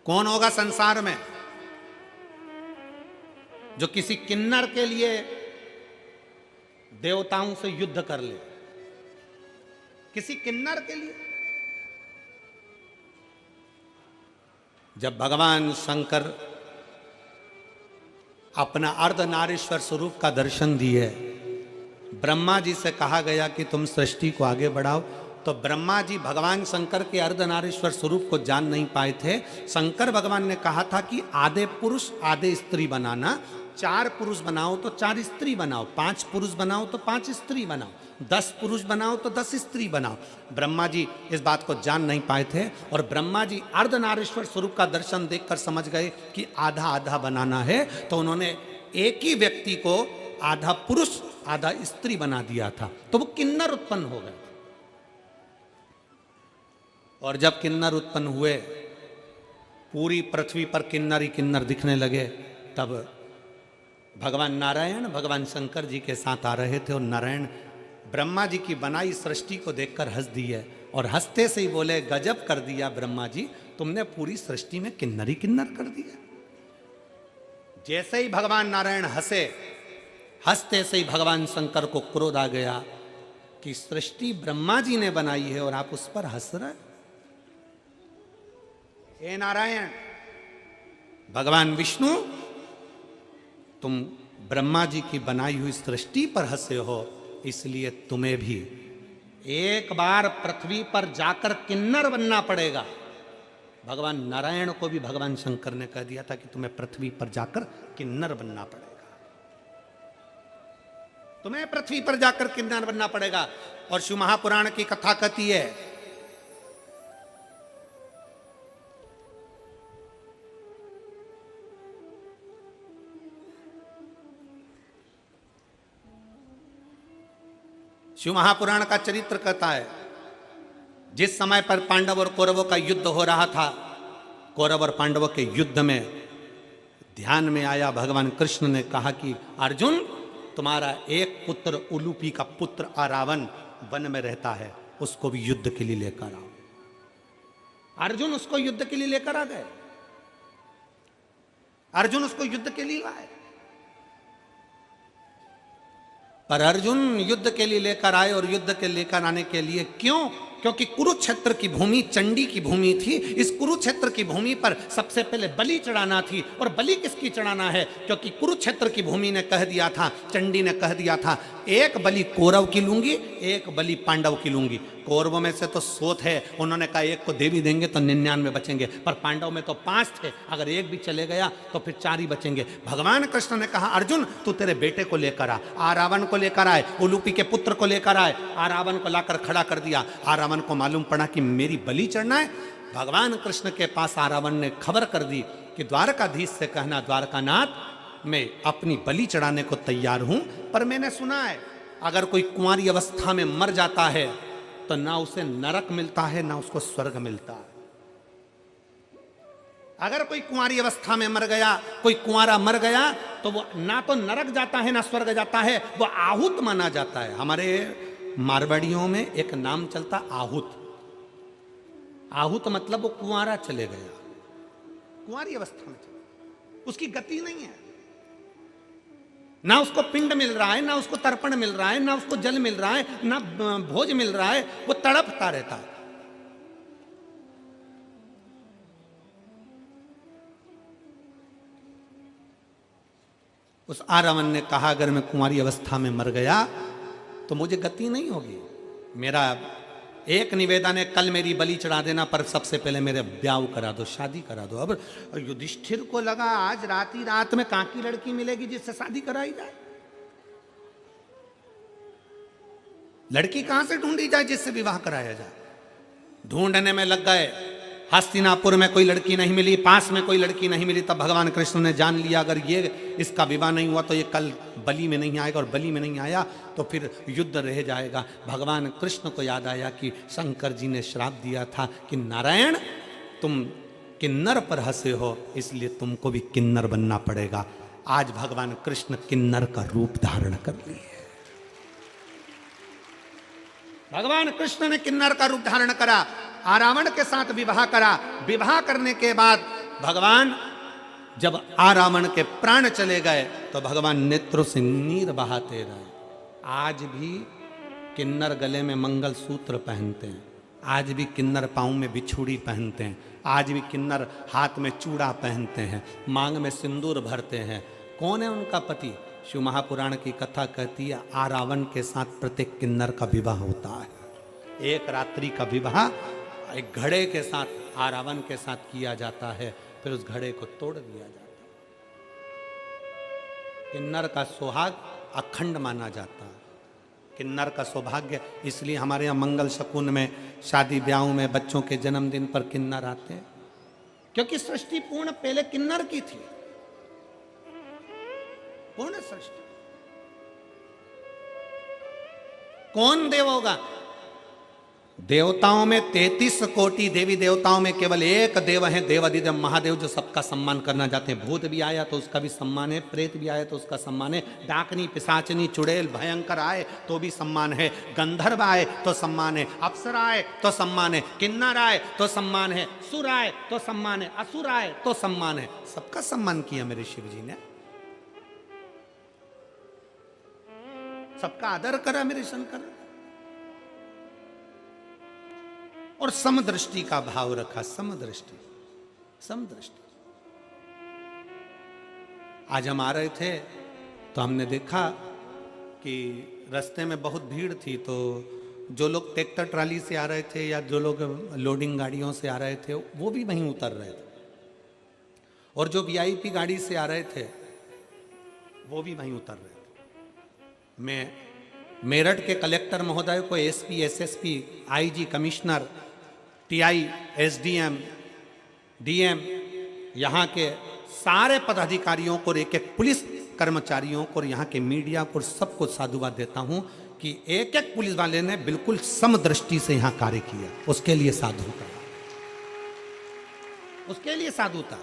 कौन होगा संसार में जो किसी किन्नर के लिए देवताओं से युद्ध कर ले? किसी किन्नर के लिए? जब भगवान शंकर अपना अर्धनारीश्वर स्वरूप का दर्शन दिए, ब्रह्मा जी से कहा गया कि तुम सृष्टि को आगे बढ़ाओ, तो ब्रह्मा जी भगवान शंकर के अर्धनारीश्वर स्वरूप को जान नहीं पाए थे। शंकर भगवान ने कहा था कि आधे पुरुष आधे स्त्री बनाना, 4 पुरुष बनाओ तो 4 स्त्री बनाओ, 5 पुरुष बनाओ तो 5 स्त्री बनाओ, 10 पुरुष बनाओ तो 10 स्त्री बनाओ। ब्रह्मा जी इस बात को जान नहीं पाए थे और ब्रह्मा जी अर्धनारीश्वर स्वरूप का दर्शन देखकर समझ गए कि आधा आधा बनाना है, तो उन्होंने एक ही व्यक्ति को आधा पुरुष आधा स्त्री बना दिया था, तो वो किन्नर उत्पन्न हो गए। और जब किन्नर उत्पन्न हुए, पूरी पृथ्वी पर किन्नर ही किन्नर दिखने लगे, तब भगवान नारायण भगवान शंकर जी के साथ आ रहे थे और नारायण ब्रह्मा जी की बनाई सृष्टि को देखकर हंस दिए और हंसते से ही बोले, गजब कर दिया ब्रह्मा जी, तुमने पूरी सृष्टि में किन्नर ही किन्नर कर दिया। जैसे ही भगवान नारायण हंसे, हंसते से ही भगवान शंकर को क्रोध आ गया कि सृष्टि ब्रह्मा जी ने बनाई है और आप उस पर हंस रहे। हे नारायण, भगवान विष्णु, तुम ब्रह्मा जी की बनाई हुई सृष्टि पर हंसे हो, इसलिए तुम्हें भी एक बार पृथ्वी पर जाकर किन्नर बनना पड़ेगा। भगवान नारायण को भी भगवान शंकर ने कह दिया था कि तुम्हें पृथ्वी पर जाकर किन्नर बनना पड़ेगा, तुम्हें पृथ्वी पर जाकर किन्नर बनना पड़ेगा। और शिव महापुराण की कथा कहती है, शिव महापुराण का चरित्र कहता है, जिस समय पर पांडव और कौरवों का युद्ध हो रहा था, कौरव और पांडवों के युद्ध में ध्यान में आया, भगवान कृष्ण ने कहा कि अर्जुन, तुम्हारा एक पुत्र उलूपी का पुत्र अरावन वन में रहता है, उसको भी युद्ध के लिए लेकर आओ। अर्जुन उसको युद्ध के लिए लेकर आ गए, अर्जुन उसको युद्ध के लिए लाए। पर अर्जुन युद्ध के लिए लेकर आए और युद्ध के लेकर आने के लिए क्यों? क्योंकि कुरुक्षेत्र की भूमि चंडी की भूमि थी। इस कुरुक्षेत्र की भूमि पर सबसे पहले बलि चढ़ाना थी। और बलि किसकी चढ़ाना है? क्योंकि कुरुक्षेत्र की भूमि ने कह दिया था, चंडी ने कह दिया था, एक बलि कौरव की लूंगी, एक बलि पांडव की लूंगी। कौरवों में से तो 100 थे, उन्होंने कहा एक को देवी देंगे तो 99 बचेंगे, पर पांडव में तो 5 थे, अगर एक भी चले गया तो फिर 4 ही बचेंगे। भगवान कृष्ण ने कहा, अर्जुन तू तेरे बेटे को लेकर आ, रावण को लेकर आए, उलूपी के पुत्र को लेकर आए। रावण को लाकर खड़ा कर दिया। रावण को मालूम पड़ा कि मेरी बलि चढ़ना है। भगवान कृष्ण के पास रावण ने खबर कर दी कि द्वारकाधीश से कहना, द्वारकानाथ मैं अपनी बलि चढ़ाने को तैयार हूं, पर मैंने सुना है अगर कोई कुंवारी अवस्था में मर जाता है तो ना उसे नरक मिलता है ना उसको स्वर्ग मिलता है। अगर कोई कुंवारी अवस्था में मर गया, कोई कुंवारा मर गया, तो वो ना तो नरक जाता है ना स्वर्ग जाता है, वो आहूत माना जाता है। हमारे मारवाड़ियों में एक नाम चलता आहूत। आहूत मतलब वो कुंवारा चले गया, कुंवारी अवस्था में चले, उसकी गति नहीं है, ना उसको पिंड मिल रहा है, ना उसको तर्पण मिल रहा है, ना उसको जल मिल रहा है, ना भोज मिल रहा है, वो तड़पता रहता है। उस रावण ने कहा, अगर मैं कुंवारी अवस्था में मर गया तो मुझे गति नहीं होगी। मेरा एक निवेदन है, कल मेरी बलि चढ़ा देना, पर सबसे पहले मेरे ब्याह करा दो, शादी करा दो। अब युधिष्ठिर को लगा आज रात ही रात में कहां की लड़की मिलेगी जिससे शादी कराई जाए, लड़की कहां से ढूंढी जाए जिससे विवाह कराया जाए। ढूंढने में लग गए, हस्तिनापुर में कोई लड़की नहीं मिली, पास में कोई लड़की नहीं मिली। तब भगवान कृष्ण ने जान लिया, अगर ये इसका विवाह नहीं हुआ तो ये कल बलि में नहीं आएगा, और बलि में नहीं आया तो फिर युद्ध रह जाएगा। भगवान कृष्ण को याद आया कि शंकर जी ने श्राप दिया था कि नारायण तुम किन्नर पर हंसे हो, इसलिए तुमको भी किन्नर बनना पड़ेगा। आज भगवान कृष्ण किन्नर का रूप धारण कर लिए। भगवान कृष्ण ने किन्नर का रूप धारण करा, रावण के साथ विवाह करा। विवाह करने के बाद भगवान जब आरावण के प्राण चले गए तो भगवान नेत्रों से नीर बहाते रहे। आज भी किन्नर गले में मंगलसूत्र पहनते हैं, आज भी किन्नर पाँव में बिछुड़ी पहनते हैं, आज भी किन्नर हाथ में चूड़ा पहनते हैं, मांग में सिंदूर भरते हैं। कौन है उनका पति? शिव महापुराण की कथा कहती है आरावण के साथ प्रत्येक किन्नर का विवाह होता है। एक रात्रि का विवाह एक घड़े के साथ आरावण के साथ किया जाता है, फिर उस घड़े को तोड़ दिया जाता है। किन्नर का सुहाग अखंड माना जाता है, किन्नर का सौभाग्य। इसलिए हमारे यहाँ मंगल शकुन में, शादी ब्याहों में, बच्चों के जन्मदिन पर किन्नर आते हैं, क्योंकि सृष्टि पूर्ण पहले किन्नर की थी। पूर्ण सृष्टि। कौन देव होगा? देवताओं में 33 कोटि देवी देवताओं में केवल एक देव है, देवाधिदेव महादेव, जो सबका सम्मान करना चाहते हैं। भूत भी आया तो उसका भी सम्मान है, प्रेत भी आया तो उसका सम्मान है, डाकनी, पिशाचनी, चुड़ैल, भयंकर आए तो भी सम्मान है, गंधर्व आए तो सम्मान है, अप्सरा आए तो सम्मान है, किन्नर आए तो सम्मान है, सुर आए तो सम्मान है, असुर आए तो सम्मान है। सबका सम्मान किया मेरे शिव जी ने, सबका आदर करा मेरे शंकर, और समदृष्टि का भाव रखा। समदृष्टि, समदृष्टि। आज हम आ रहे थे तो हमने देखा कि रास्ते में बहुत भीड़ थी, तो जो लोग ट्रैक्टर ट्राली से आ रहे थे या जो लोग लोडिंग गाड़ियों से आ रहे थे वो भी वहीं उतर रहे थे, और जो वीआईपी गाड़ी से आ रहे थे वो भी वहीं उतर रहे थे। मैं मेरठ के कलेक्टर महोदय को, SP, SSP, IG, commissioner, TI, SDM, DM, यहाँ के सारे पदाधिकारियों को, एक एक पुलिस कर्मचारियों को, और यहाँ के मीडिया को, सबको साधुवाद देता हूँ कि एक एक पुलिस वाले ने बिल्कुल समदृष्टि से यहाँ कार्य किया। उसके लिए साधुता, उसके लिए साधुता।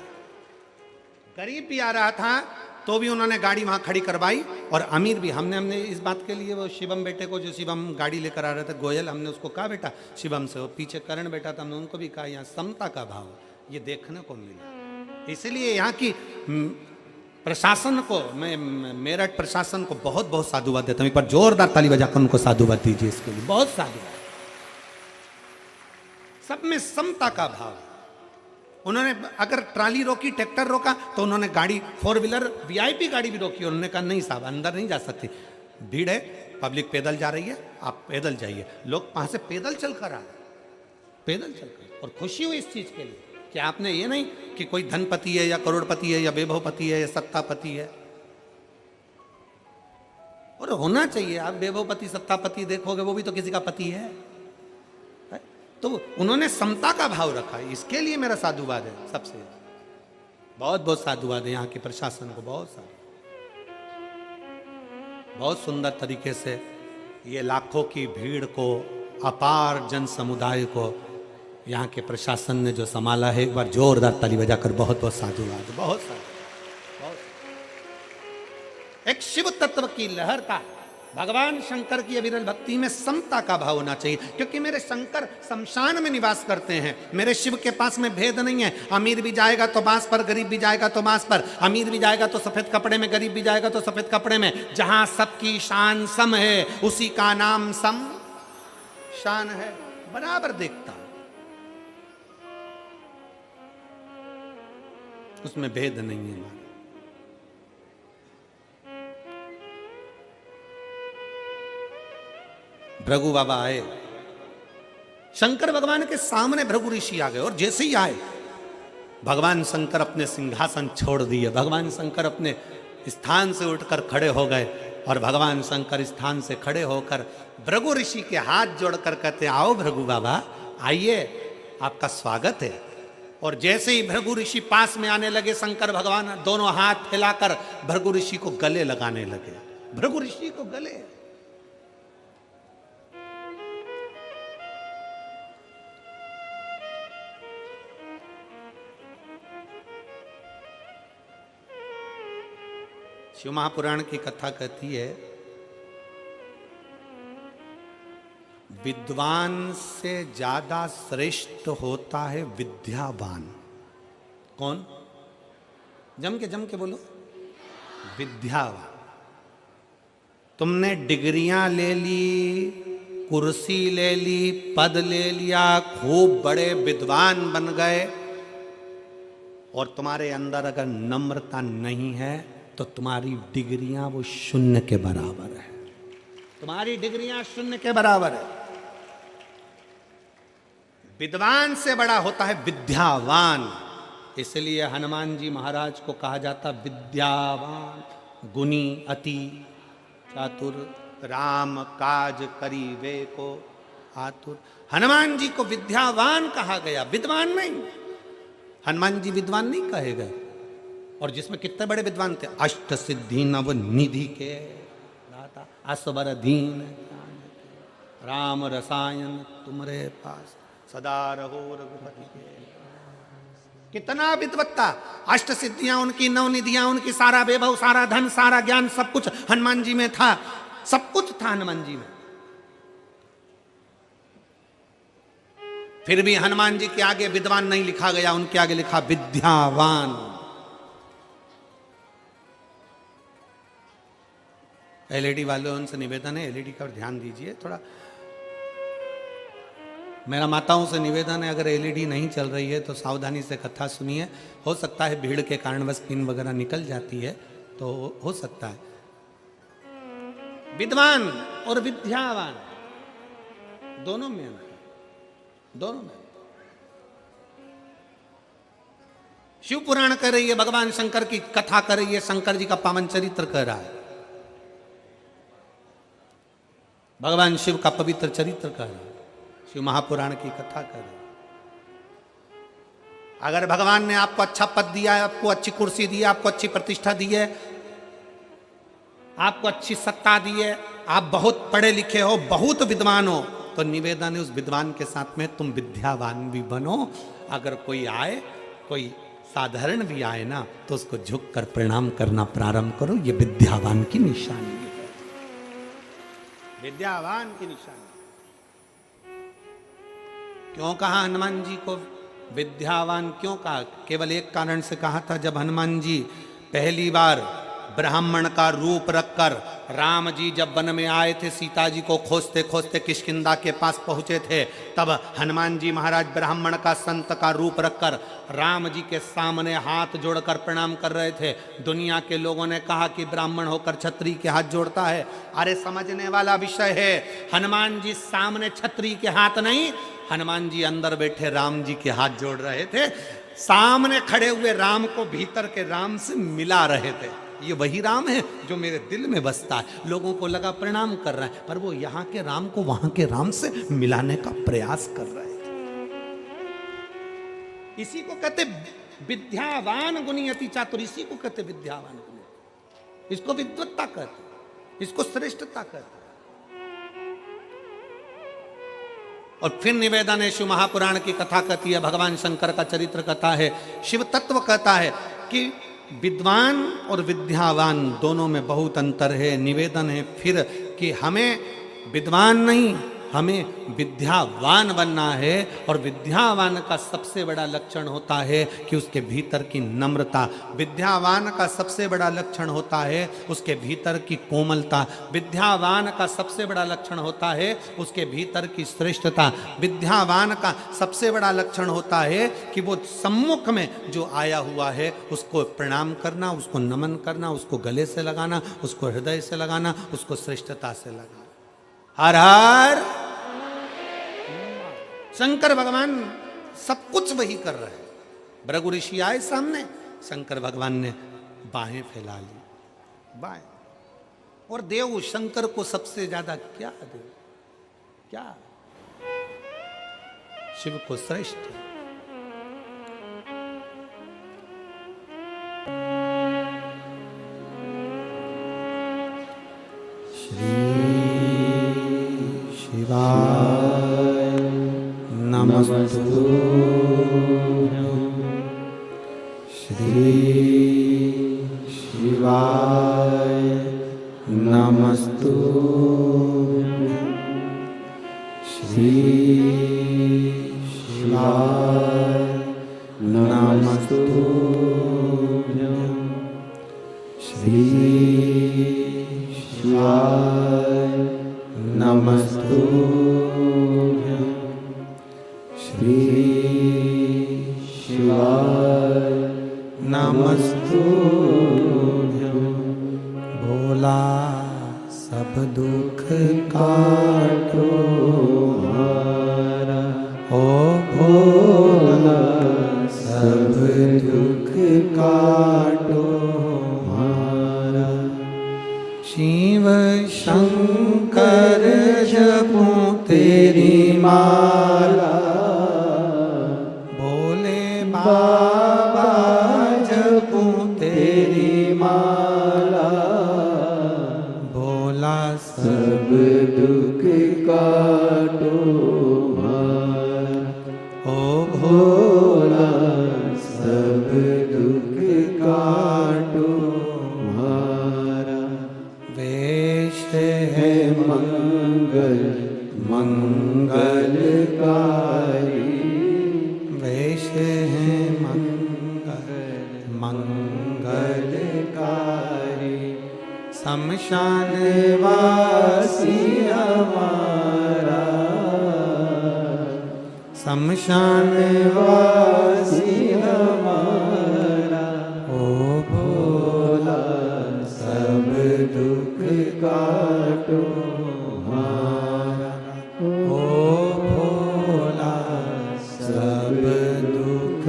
गरीब भी आ रहा था तो भी उन्होंने गाड़ी वहां खड़ी करवाई, और अमीर भी। हमने इस बात के लिए वो शिवम बेटे को, जो शिवम गाड़ी लेकर आ रहे थे, गोयल, हमने उसको कहा बेटा शिवम से, वो पीछे करण बेटा था, हमने उनको भी कहा यहाँ समता का भाव ये देखने को मिला। इसलिए यहाँ की प्रशासन को, मैं मेरठ प्रशासन को बहुत बहुत साधुवाद देता हूँ। एक बार जोरदार ताली बजाकर उनको साधुवाद दीजिए इसके लिए, बहुत साधुवाद। सब में समता का भाव। उन्होंने अगर ट्राली रोकी, ट्रैक्टर रोका, तो उन्होंने गाड़ी, 4 व्हीलर वीआईपी गाड़ी भी रोकी। उन्होंने कहा नहीं साहब, अंदर नहीं जा सकती, भीड़ है, पब्लिक पैदल जा रही है, आप पैदल जाइए। लोग वहां से पैदल चलकर आ रहे, पैदल चलकर, और खुशी हुई इस चीज के लिए कि आपने ये नहीं कि कोई धनपति है या करोड़पति है या वैभवपति है या सत्तापति है। और होना चाहिए, आप वैभवपति सत्तापति देखोगे वो भी तो किसी का पति है। तो उन्होंने समता का भाव रखा, इसके लिए मेरा साधुवाद है सबसे, बहुत बहुत साधुवाद है यहाँ के प्रशासन को, बहुत सारा, बहुत सुंदर तरीके से ये लाखों की भीड़ को, अपार जन समुदाय को यहाँ के प्रशासन ने जो संभाला है, एक बार जोरदार ताली बजाकर बहुत बहुत साधुवाद, बहुत सारा, बहुत। एक शिव तत्व की लहर का, भगवान शंकर की अविरल भक्ति में समता का भाव होना चाहिए, क्योंकि मेरे शंकर शमशान में निवास करते हैं। मेरे शिव के पास में भेद नहीं है, अमीर भी जाएगा तो बांस पर, गरीब भी जाएगा तो बांस पर, अमीर भी जाएगा तो सफेद कपड़े में, गरीब भी जाएगा तो सफेद कपड़े में। जहां सबकी शान सम है उसी का नाम सम शान है, बराबर देखता, उसमें भेद नहीं है। भृगु बाबा आए, शंकर भगवान के सामने भृगु ऋषि आ गए, और जैसे ही आए भगवान शंकर अपने सिंहासन छोड़ दिए, भगवान शंकर अपने स्थान से उठकर खड़े हो गए, और भगवान शंकर स्थान से खड़े होकर भृगु ऋषि के हाथ जोड़कर कहते, आओ भृगु बाबा आइए, आपका स्वागत है। और जैसे ही भृगु ऋषि पास में आने लगे, शंकर भगवान दोनों हाथ फैलाकर भृगु ऋषि को गले लगाने लगे, भृगु ऋषि को गले। शिव महापुराण की कथा कहती है, विद्वान से ज्यादा श्रेष्ठ होता है विद्यावान। कौन? जम के बोलो। विद्यावान। तुमने डिग्रियां ले ली, कुर्सी ले ली, पद ले लिया, खूब बड़े विद्वान बन गए, और तुम्हारे अंदर अगर नम्रता नहीं है तो तुम्हारी डिग्रियां वो शून्य के बराबर है। तुम्हारी डिग्रियां शून्य के बराबर है। विद्वान से बड़ा होता है विद्यावान। इसलिए हनुमान जी महाराज को कहा जाता विद्यावान, गुणी, अति चातुर, राम काज करीबे को आतुर। हनुमान जी को विद्यावान कहा गया, विद्वान नहीं। हनुमान जी विद्वान नहीं कहे गए। और जिसमें कितने बड़े विद्वान थे, अष्ट सिद्धि नव निधि के दाता, असबर दीन राम रसायन तुमरे पास, सदा रहो रघुपति के। कितना विद्वत्ता, अष्ट सिद्धियां उनकी, नव निधियां उनकी, सारा वैभव, सारा धन, सारा ज्ञान, सब कुछ हनुमान जी में था। सब कुछ था हनुमान जी में। फिर भी हनुमान जी के आगे विद्वान नहीं लिखा गया, उनके आगे लिखा विद्यावान। एलईडी वालों उनसे निवेदन है, एलईडी का ध्यान दीजिए थोड़ा। मेरा माताओं से निवेदन है, अगर एलईडी नहीं चल रही है तो सावधानी से कथा सुनिए। हो सकता है भीड़ के कारणवश पिन वगैरह निकल जाती है, तो हो सकता है। विद्वान और विद्यावान दोनों में अंतर, दोनों में। शिव पुराण कर रही है, भगवान शंकर की कथा कर रही है, शंकर जी का पावन चरित्र कर रहा है, भगवान शिव का पवित्र चरित्र कर रहा है, शिव महापुराण की कथा कर रहा है। अगर भगवान ने आपको अच्छा पद दिया है, आपको अच्छी कुर्सी दी है, आपको अच्छी प्रतिष्ठा दी है, आपको अच्छी सत्ता दी है, आप बहुत पढ़े लिखे हो, बहुत विद्वान हो, तो निवेदन है उस विद्वान के साथ में तुम विद्यावान भी बनो। अगर कोई आए, कोई साधारण भी आए ना, तो उसको झुक कर प्रणाम करना प्रारंभ करो। ये विद्यावान की निशानी है, विद्यावान की निशानी। क्यों कहा हनुमान जी को विद्यावान? क्यों कहा? केवल एक कारण से कहा था। जब हनुमान जी पहली बार ब्राह्मण का रूप रखकर राम जी जब वन में आए थे, सीता जी को खोजते खोजते किष्किंधा के पास पहुंचे थे, तब हनुमान जी महाराज ब्राह्मण का, संत का रूप रखकर राम जी के सामने हाथ जोड़कर प्रणाम कर रहे थे। दुनिया के लोगों ने कहा कि ब्राह्मण होकर छत्री के हाथ जोड़ता है। अरे समझने वाला विषय है। हनुमान जी सामने छत्री के हाथ नहीं, हनुमान जी अंदर बैठे राम जी के हाथ जोड़ रहे थे। सामने खड़े हुए राम को भीतर के राम से मिला रहे थे। ये वही राम है जो मेरे दिल में बसता है। लोगों को लगा प्रणाम कर रहा है, पर वो यहाँ के राम को वहां के राम से मिलाने का प्रयास कर रहे थे। इसी को कहते विद्यावान गुणी अति चातुर। इसी को कहते विद्यावान गुणी। इसको विद्वत्ता कहते, इसको श्रेष्ठता कहते। और फिर निवेदन है, शिव महापुराण की कथा कहती है, भगवान शंकर का चरित्र कथा है, शिव तत्व कहता है कि विद्वान और विद्यावान दोनों में बहुत अंतर है। निवेदन है फिर कि हमें विद्वान नहीं, हमें विद्यावान बनना है। और विद्यावान का सबसे बड़ा लक्षण होता है कि उसके भीतर की नम्रता। विद्यावान का सबसे बड़ा लक्षण होता है उसके भीतर की कोमलता। विद्यावान का सबसे बड़ा लक्षण होता है उसके भीतर की श्रेष्ठता। विद्यावान का सबसे बड़ा लक्षण होता है कि वो सम्मुख में जो आया हुआ है उसको प्रणाम करना, उसको नमन करना, उसको गले से लगाना, उसको हृदय से लगाना, उसको श्रेष्ठता से लगाना। हर हर शंकर भगवान सब कुछ वही कर रहे हैं। भृगु ऋषि आए सामने, शंकर भगवान ने बाहें फैला ली, बाएं। और देव शंकर को सबसे ज्यादा क्या दे, क्या शिव को श्रेष्ठ। नमस्तु श्री शिवाय नमस्तु श्री शिवाय नमस्तु नमस्तुभ्यं श्री शिवाय नमस्तुभ्यं श्री शिवाय नमस्तुभ्यं भोला सब दुख काटो हमारा ओ भोला सब दुख काटो हमारा शिव शंकर जपूं तेरी माला भोले बाबा जपूं तेरी माला भोला सब दुख काटो हमारा ओ भोला सब दुख काटो हमारा वेश है मंगल मंगलकारी वेश है मंगलकारी शमशान वासी हमारा शमशान वासी हमारा ओ भोला सब दुख काटो हमारा ओ भोला सब दुख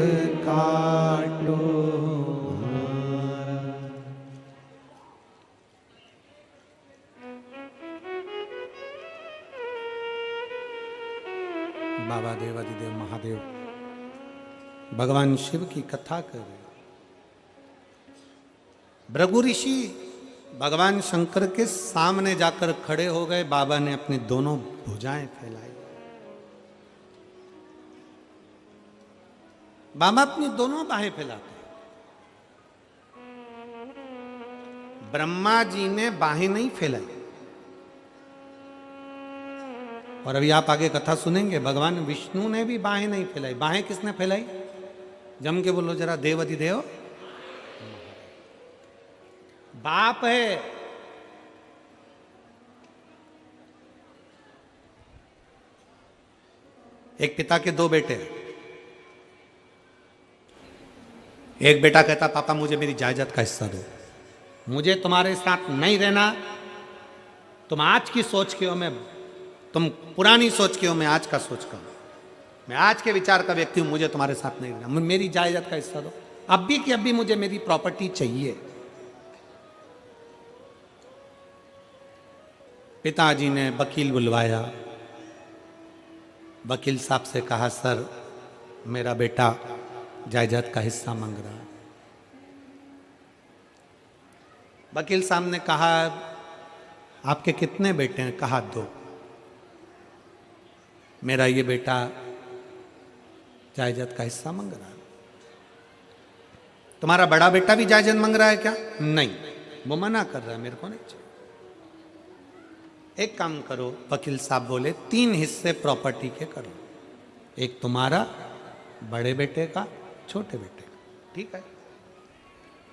काटो हमारा। बाबा देवादिदेव महादेव भगवान शिव की कथा कर रहे। भृगु ऋषि भगवान शंकर के सामने जाकर खड़े हो गए। बाबा ने अपनी दोनों भुजाएं फैलाई। बाबा अपनी दोनों बाहें फैलाते। ब्रह्मा जी ने बाहें नहीं फैलाई। और अभी आप आगे कथा सुनेंगे, भगवान विष्णु ने भी बाहें नहीं फैलाई। बाहें किसने फैलाई? जम के बोलो जरा, देवाधिदेव बाप है। एक पिता के दो बेटे। एक बेटा कहता, पापा मुझे मेरी जायदाद का हिस्सा दो, मुझे तुम्हारे साथ नहीं रहना। तुम आज की सोच के हो, मैं तुम पुरानी सोच के हो, मैं आज का सोच का हूं। मैं आज के विचार का व्यक्ति हूं, मुझे तुम्हारे साथ नहीं रहना। मेरी जायदाद का हिस्सा दो, अब भी कि अब भी मुझे मेरी प्रॉपर्टी चाहिए। पिताजी ने वकील बुलवाया। वकील साहब से कहा, सर मेरा बेटा जायदाद का हिस्सा मांग रहा है। वकील साहब ने कहा, आपके कितने बेटे हैं? कहा, दो। मेरा ये बेटा जायदाद का हिस्सा मांग रहा है। तुम्हारा बड़ा बेटा भी जायदाद मांग रहा है क्या? नहीं, वो मना कर रहा है, मेरे को नहीं चाहिए। एक काम करो, वकील साहब बोले, 3 हिस्से प्रॉपर्टी के करो। एक तुम्हारा, बड़े बेटे का, छोटे बेटे का। ठीक है।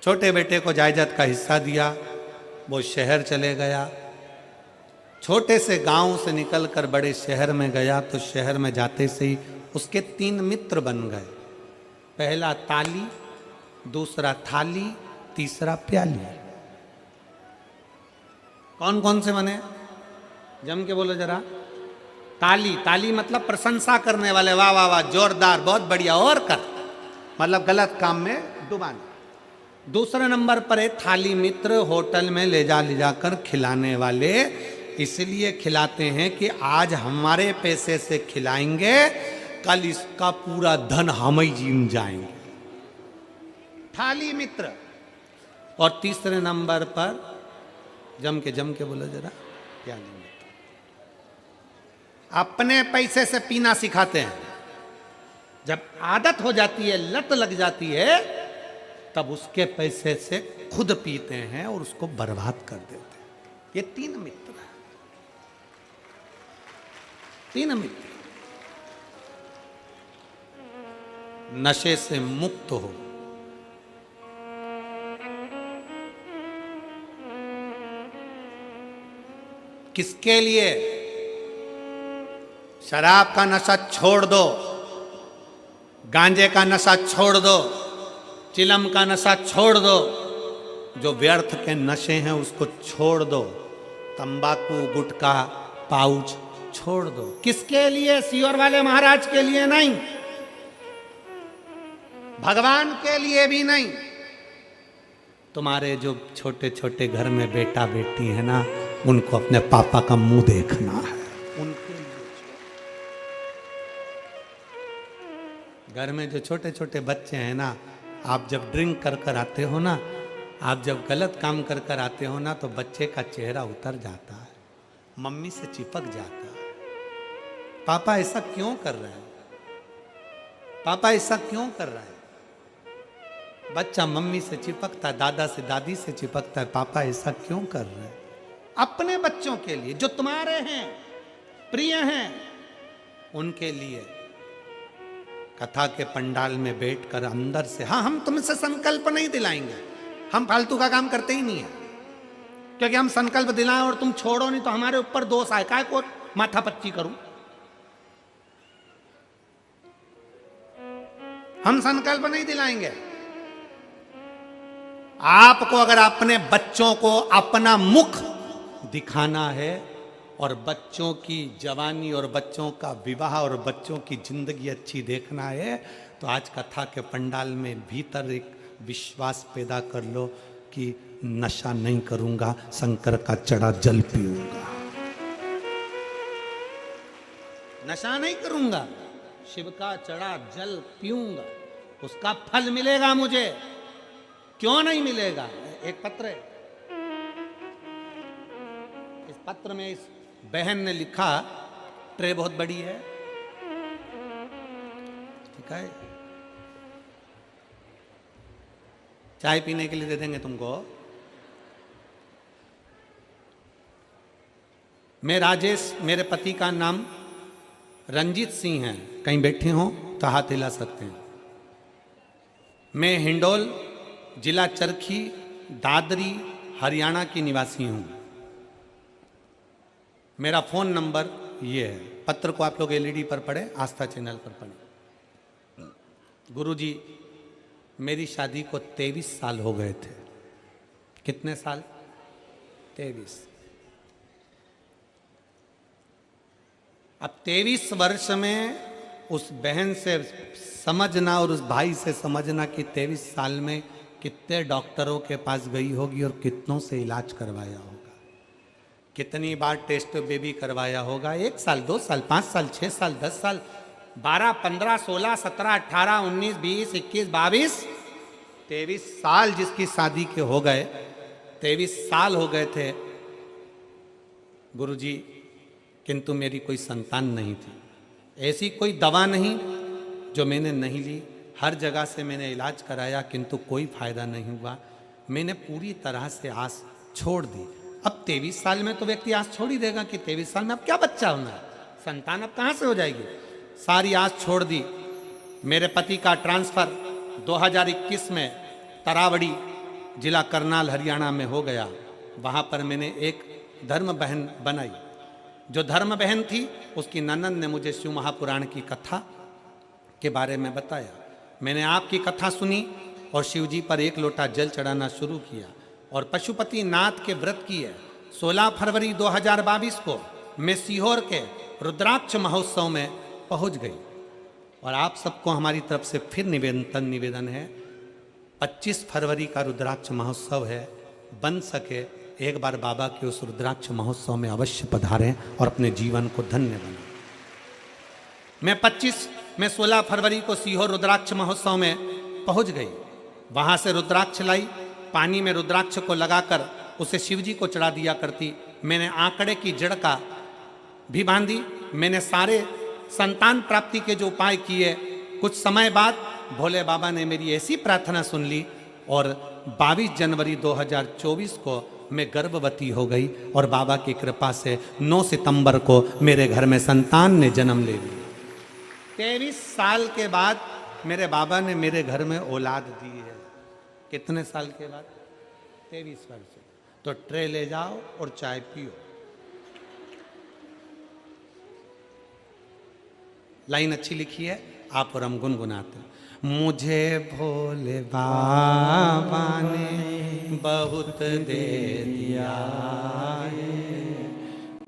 छोटे बेटे को जायदाद का हिस्सा दिया। वो शहर चले गया। छोटे से गांव से निकलकर बड़े शहर में गया तो शहर में जाते से ही उसके 3 मित्र बन गए। पहला ताली, दूसरा थाली, तीसरा प्याली। कौन कौन से बने? जम के बोलो जरा। ताली, ताली मतलब प्रशंसा करने वाले, वाह वाह वाह, जोरदार, बहुत बढ़िया, और कर, मतलब गलत काम में डुबाना। दूसरे नंबर पर है थाली मित्र, होटल में ले जाकर खिलाने वाले। इसलिए खिलाते हैं कि आज हमारे पैसे से खिलाएंगे, कल इसका पूरा धन हम ही जीन जाएंगे। थाली मित्र। और तीसरे नंबर पर जम के बोलो जरा, प्याली मित्र। अपने पैसे से पीना सिखाते हैं। जब आदत हो जाती है, लत लग जाती है, तब उसके पैसे से खुद पीते हैं और उसको बर्बाद कर देते हैं। ये 3 मित्र हैं। 3 मित्र। नशे से मुक्त हो, किसके लिए? शराब का नशा छोड़ दो, गांजे का नशा छोड़ दो, चिलम का नशा छोड़ दो, जो व्यर्थ के नशे हैं उसको छोड़ दो, तंबाकू गुटखा पाउच छोड़ दो। किसके लिए? सीहोर वाले महाराज के लिए नहीं, भगवान के लिए भी नहीं। तुम्हारे जो छोटे छोटे घर में बेटा बेटी है ना, उनको अपने पापा का मुंह देखना है, उनके लिए। घर में जो छोटे छोटे बच्चे हैं ना, आप जब ड्रिंक कर कर आते हो ना, आप जब गलत काम कर कर आते हो ना, तो बच्चे का चेहरा उतर जाता है, मम्मी से चिपक जाता है। पापा ऐसा क्यों कर रहे हैं? पापा ऐसा क्यों कर रहा है? बच्चा मम्मी से चिपकता है, दादा से दादी से चिपकता है। पापा ऐसा क्यों कर रहे हैं? अपने बच्चों के लिए, जो तुम्हारे हैं, प्रिय हैं, उनके लिए। कथा के पंडाल में बैठकर अंदर से, हाँ, हम तुमसे संकल्प नहीं दिलाएंगे, हम फालतू का काम करते ही नहीं है, क्योंकि हम संकल्प दिलाएं और तुम छोड़ो नहीं तो हमारे ऊपर दोष आए, काय को माथा पच्ची करूं। हम संकल्प नहीं दिलाएंगे। आपको अगर अपने बच्चों को अपना मुख दिखाना है और बच्चों की जवानी और बच्चों का विवाह और बच्चों की जिंदगी अच्छी देखना है, तो आज कथा के पंडाल में भीतर एक विश्वास पैदा कर लो कि नशा नहीं करूंगा, शंकर का चढ़ा जल पीऊंगा। नशा नहीं करूंगा, शिव का चढ़ा जल पीऊंगा, उसका फल मिलेगा मुझे। क्यों नहीं मिलेगा? एक पत्र है, इस पत्र में इस बहन ने लिखा, ट्रे बहुत बड़ी है, ठीक है, चाय पीने के लिए दे देंगे तुमको। मैं राजेश, मेरे पति का नाम रंजीत सिंह है, कहीं बैठे हो तो हाथ हिला सकते हैं। मैं हिंडोल, जिला चरखी, दादरी, हरियाणा की निवासी हूं। मेरा फोन नंबर ये है। पत्र को आप लोग एलईडी पर पढ़े, आस्था चैनल पर पढ़े। गुरुजी, मेरी शादी को 23 साल हो गए थे। कितने साल? 23। अब 23 वर्ष में उस बहन से समझना और उस भाई से समझना कि 23 साल में कितने डॉक्टरों के पास गई होगी और कितनों से इलाज करवाया होगा, कितनी बार टेस्ट बेबी करवाया होगा। 1 साल, 2 साल, 5 साल, 6 साल, 10 साल, 12, 15, 16, 17, 18, 19, 20, 21, 22, 23 साल जिसकी शादी के हो गए, 23 साल हो गए थे गुरुजी, किंतु मेरी कोई संतान नहीं थी। ऐसी कोई दवा नहीं जो मैंने नहीं ली, हर जगह से मैंने इलाज कराया, किंतु कोई फायदा नहीं हुआ। मैंने पूरी तरह से आस छोड़ दी। अब 23 साल में तो व्यक्ति आस छोड़ ही देगा कि 23 साल में अब क्या बच्चा होना है, संतान अब कहाँ से हो जाएगी। सारी आस छोड़ दी। मेरे पति का ट्रांसफ़र 2021 में तरावड़ी, जिला करनाल, हरियाणा में हो गया। वहाँ पर मैंने एक धर्म बहन बनाई। जो धर्म बहन थी, उसकी ननद ने मुझे शिव महापुराण की कथा के बारे में बताया। मैंने आपकी कथा सुनी और शिव जी पर 1 लोटा जल चढ़ाना शुरू किया और पशुपति नाथ के व्रत किए। 16 फरवरी 2022 को मैं सीहोर के रुद्राक्ष महोत्सव में पहुंच गई। और आप सबको हमारी तरफ से फिर निवेदन है, 25 फरवरी का रुद्राक्ष महोत्सव है, बन सके एक बार बाबा के उस रुद्राक्ष महोत्सव में अवश्य पधारें और अपने जीवन को धन्य बनाएं। मैं 16 फरवरी को सीहोर रुद्राक्ष महोत्सव में पहुंच गई। वहां से रुद्राक्ष लाई, पानी में रुद्राक्ष को लगाकर उसे शिव जी को चढ़ा दिया करती। मैंने आंकड़े की जड़ का भी बांधी। मैंने सारे संतान प्राप्ति के जो उपाय किए। कुछ समय बाद भोले बाबा ने मेरी ऐसी प्रार्थना सुन ली और 22 जनवरी 2024 को मैं गर्भवती हो गई और बाबा की कृपा से 9 सितंबर को मेरे घर में संतान ने जन्म ले ली। 23 साल के बाद मेरे बाबा ने मेरे घर में औलाद दी है। कितने साल के बाद? 23 वर्ष। तो ट्रे ले जाओ और चाय पियो। लाइन अच्छी लिखी है, आप और हम गुनगुनाते हैं। मुझे भोले बाबा ने बहुत दे दिया है,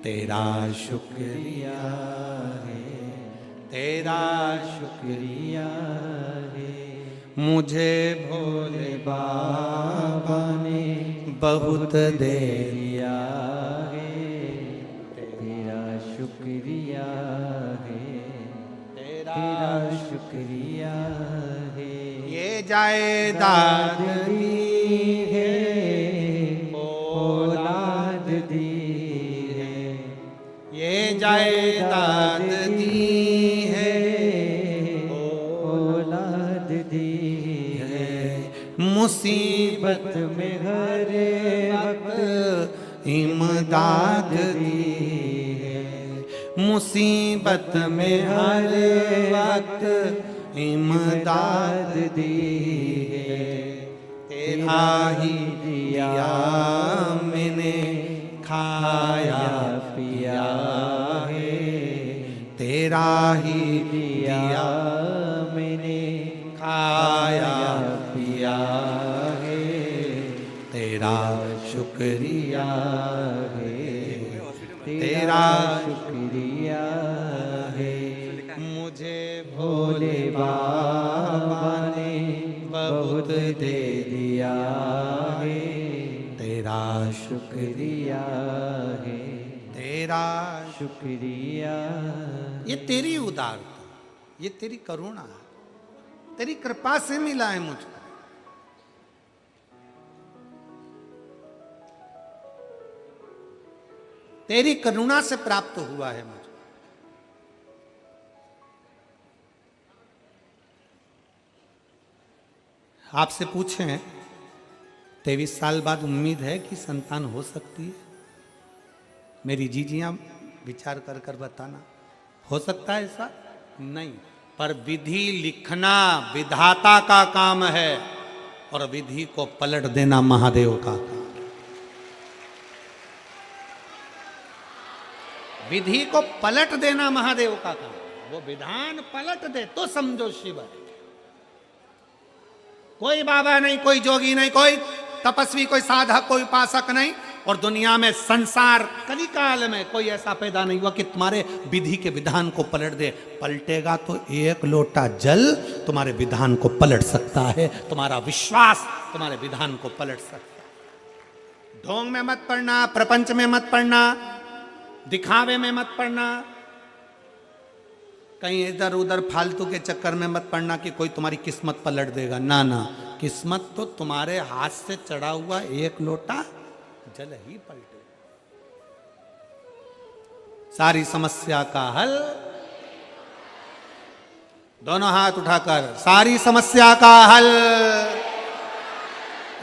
तेरा शुक्रिया है, तेरा शुक्रिया है। मुझे भोले बाबा ने बहुत दे दिया है, तेरा शुक्रिया है, तेरा शुक्रिया है। ये जायदाद दी है, औलाद दी है, ये जायदाद दी है, औलाद दी है। मुसीबत मुसीबत में हर वक्त इमदाद दी है, मुसीबत में हर वक्त इमदाद दी है। तेरा ही दिया मैंने खाया पिया है, तेरा ही दिया मैंने खाया पिया है, तेरा शुक्रिया है, तेरा शुक्रिया है। मुझे भोले बाबा ने बहुत दे दिया है, तेरा शुक्रिया है, तेरा शुक्रिया। ये तेरी उदारता, ये तेरी करुणा है, तेरी कृपा से मिला है मुझको। तेरी करुणा से प्राप्त हुआ है मुझको। आपसे पूछें 23 साल बाद उम्मीद है कि संतान हो सकती है? मेरी जीजियां विचार कर कर बताना, हो सकता है ऐसा? नहीं, पर विधि लिखना विधाता का काम है और विधि को पलट देना महादेव का काम। विधि को पलट देना महादेव का काम। वो विधान पलट दे तो समझो शिव है। कोई बाबा नहीं, कोई जोगी नहीं, कोई तपस्वी, कोई साधक, कोई उपासक नहीं, और दुनिया में संसार कलिकाल में कोई ऐसा पैदा नहीं हुआ कि तुम्हारे विधि के विधान को पलट दे। पलटेगा तो एक लोटा जल तुम्हारे विधान को पलट सकता है, तुम्हारा विश्वास तुम्हारे विधान को पलट सकता है। ढोंग में मत पड़ना, प्रपंच में मत पड़ना, दिखावे में मत पड़ना, कहीं इधर उधर फालतू के चक्कर में मत पड़ना कि कोई तुम्हारी किस्मत पलट देगा। ना ना, किस्मत तो तुम्हारे हाथ से चढ़ा हुआ एक लोटा जल ही पलटे। सारी समस्या का हल, दोनों हाथ उठाकर, सारी समस्या का हल